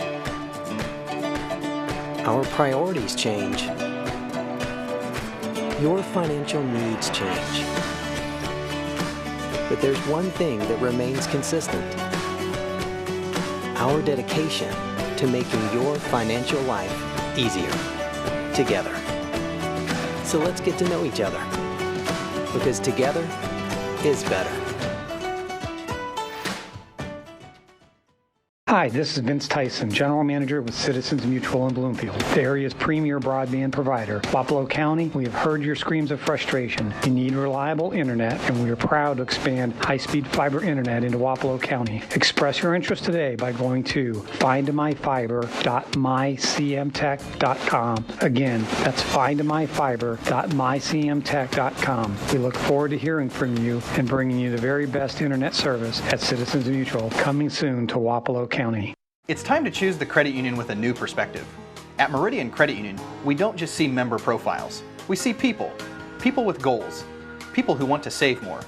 Speaker 6: Our priorities change. Your financial needs change. But there's one thing that remains consistent. Our dedication to making your financial life easier together. So let's get to know each other, because together is better.
Speaker 18: Hi, this is Vince Tyson, General Manager with Citizens Mutual in Bloomfield, the area's premier broadband provider. Wapello County, we have heard your screams of frustration. You need reliable internet, and we are proud to expand high-speed fiber internet into Wapello County. Express your interest today by going to findmyfiber.mycmtech.com. Again, that's findmyfiber.mycmtech.com. We look forward to hearing from you and bringing you the very best internet service at Citizens Mutual, coming soon to Wapello County.
Speaker 2: It's time to choose the credit union with a new perspective. At Meridian Credit Union, we don't just see member profiles. We see people. People with goals. People who want to save more.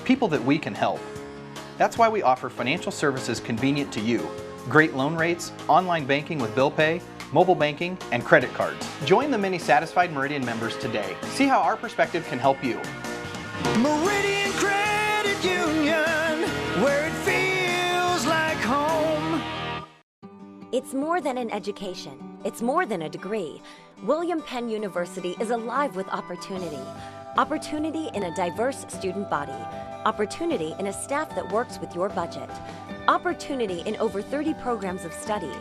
Speaker 2: People that we can help. That's why we offer financial services convenient to you. Great loan rates, online banking with bill pay, mobile banking, and credit cards. Join the many satisfied Meridian members today. See how our perspective can help you.
Speaker 3: Meridian Credit Union, where it feels like home.
Speaker 5: It's more than an education. It's more than a degree. William Penn University is alive with opportunity. Opportunity in a diverse student body. Opportunity in a staff that works with your budget. Opportunity in over 30 programs of study.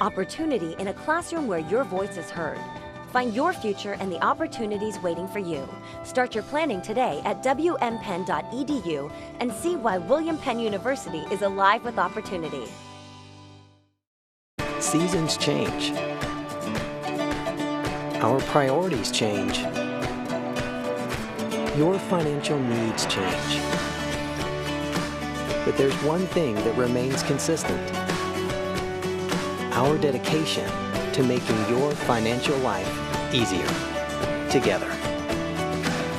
Speaker 5: Opportunity in a classroom where your voice is heard. Find your future and the opportunities waiting for you. Start your planning today at wmpenn.edu and see why William Penn University is alive with opportunity.
Speaker 6: Seasons change. Our priorities change. Your financial needs change. But there's one thing that remains consistent. Our dedication to making your financial life easier together.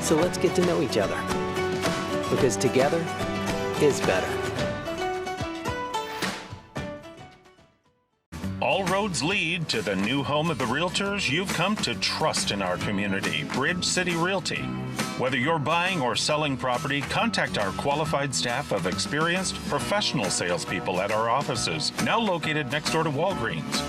Speaker 6: So let's get to know each other, because together is better.
Speaker 7: All roads lead to the new home of the realtors you've come to trust in our community, Bridge City Realty. Whether you're buying or selling property, contact our qualified staff of experienced professional salespeople at our offices, now located next door to Walgreens.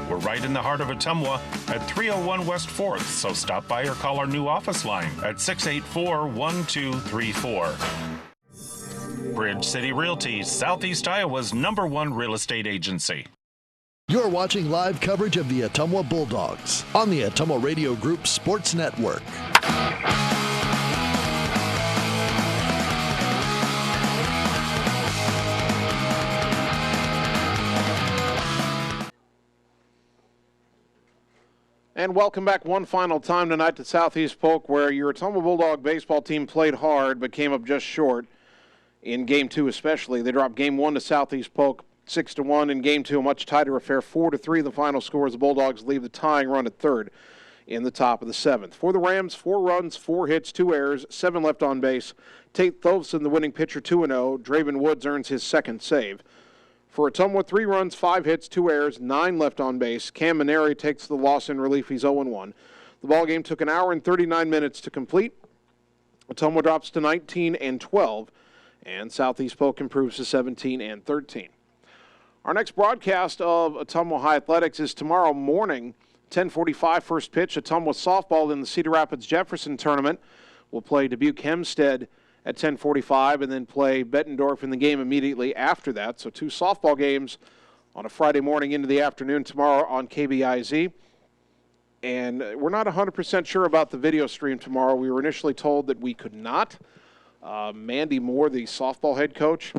Speaker 7: We're right in the heart of Ottumwa at 301 West 4th, so stop by or call our new office line at 684-1234. Bridge City Realty, Southeast Iowa's #1 real estate agency.
Speaker 8: You're watching live coverage of the Ottumwa Bulldogs on the Ottumwa Radio Group Sports Network.
Speaker 1: And welcome back one final time tonight to Southeast Polk, where your Ottumwa Bulldog baseball team played hard but came up just short in Game 2 especially. They dropped Game 1 to Southeast Polk 6-1. In Game 2, a much tighter affair, 4-3 the final score as the Bulldogs leave the tying run at third in the top of the 7th. For the Rams, 4 runs, 4 hits, 2 errors, 7 left on base. Tate Tholfsen, the winning pitcher, 2-0. Draven Woods earns his second save. For Ottumwa, 3 runs, 5 hits, 2 errors, 9 left on base. Cam Maneri takes the loss in relief. He's 0-1. The ballgame took an hour and 39 minutes to complete. Ottumwa drops to 19-12, and Southeast Polk improves to 17-13. Our next broadcast of Ottumwa High Athletics is tomorrow morning, 10:45 first pitch. Ottumwa softball in the Cedar Rapids Jefferson tournament will play Dubuque Hempstead at 10:45 and then play Bettendorf in the game immediately after that. So 2 softball games on a Friday morning into the afternoon tomorrow on KBIZ. And we're not 100% sure about the video stream tomorrow. We were initially told that we could not. Mandy Moore, the softball head coach,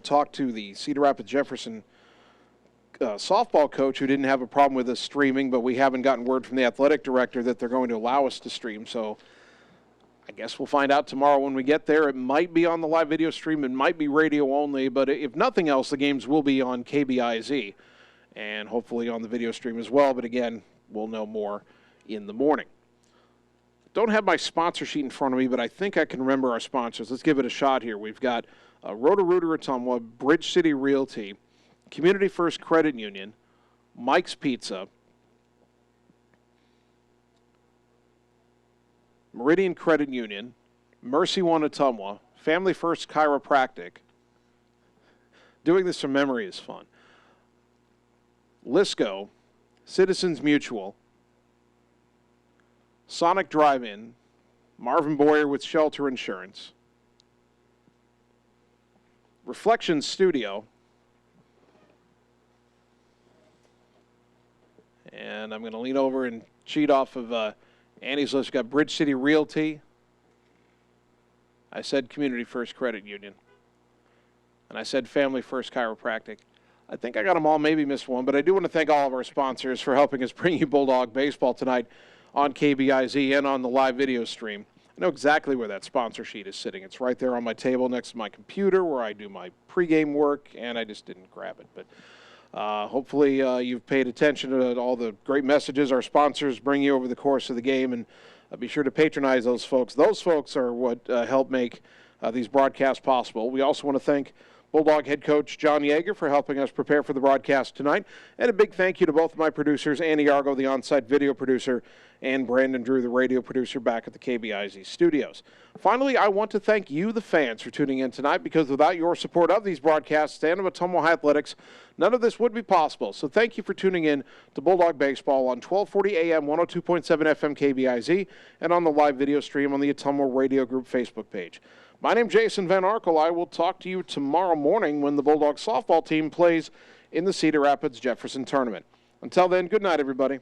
Speaker 1: talked to the Cedar Rapids Jefferson softball coach, who didn't have a problem with us streaming, but we haven't gotten word from the athletic director that they're going to allow us to stream. So I guess we'll find out tomorrow when we get there. It might be on the live video stream. It might be radio only. But if nothing else, the games will be on KBIZ and hopefully on the video stream as well. But again, we'll know more in the morning. Don't have my sponsor sheet in front of me, but I think I can remember our sponsors. Let's give it a shot here. We've got Roto-Rooter Ottumwa, Bridge City Realty, Community First Credit Union, Mike's Pizza, Meridian Credit Union, Mercy One Ottumwa, Family First Chiropractic. Doing this from memory is fun. Lisco, Citizens Mutual, Sonic Drive-In, Marvin Boyer with Shelter Insurance, Reflections Studio, and I'm going to lean over and cheat off of Annie's list. We've got Bridge City Realty. I said Community First Credit Union. And I said Family First Chiropractic. I think I got them all, maybe missed one, but I do want to thank all of our sponsors for helping us bring you Bulldog baseball tonight on KBIZ and on the live video stream. I know exactly where that sponsor sheet is sitting. It's right there on my table next to my computer where I do my pregame work, and I just didn't grab it. But hopefully you've paid attention to all the great messages our sponsors bring you over the course of the game, and be sure to patronize those folks. Those folks are what help make these broadcasts possible. We also want to thank Bulldog head coach John Yeager for helping us prepare for the broadcast tonight. And a big thank you to both of my producers, Andy Argo, the on-site video producer, and Brandon Drew, the radio producer back at the KBIZ studios. Finally, I want to thank you, the fans, for tuning in tonight, because without your support of these broadcasts and of Ottumwa Athletics, none of this would be possible. So thank you for tuning in to Bulldog Baseball on 1240 AM, 102.7 FM KBIZ, and on the live video stream on the Ottumwa Radio Group Facebook page. My name's Jason Van Arkel. I will talk to you tomorrow morning when the Bulldogs softball team plays in the Cedar Rapids Jefferson tournament. Until then, good night, everybody.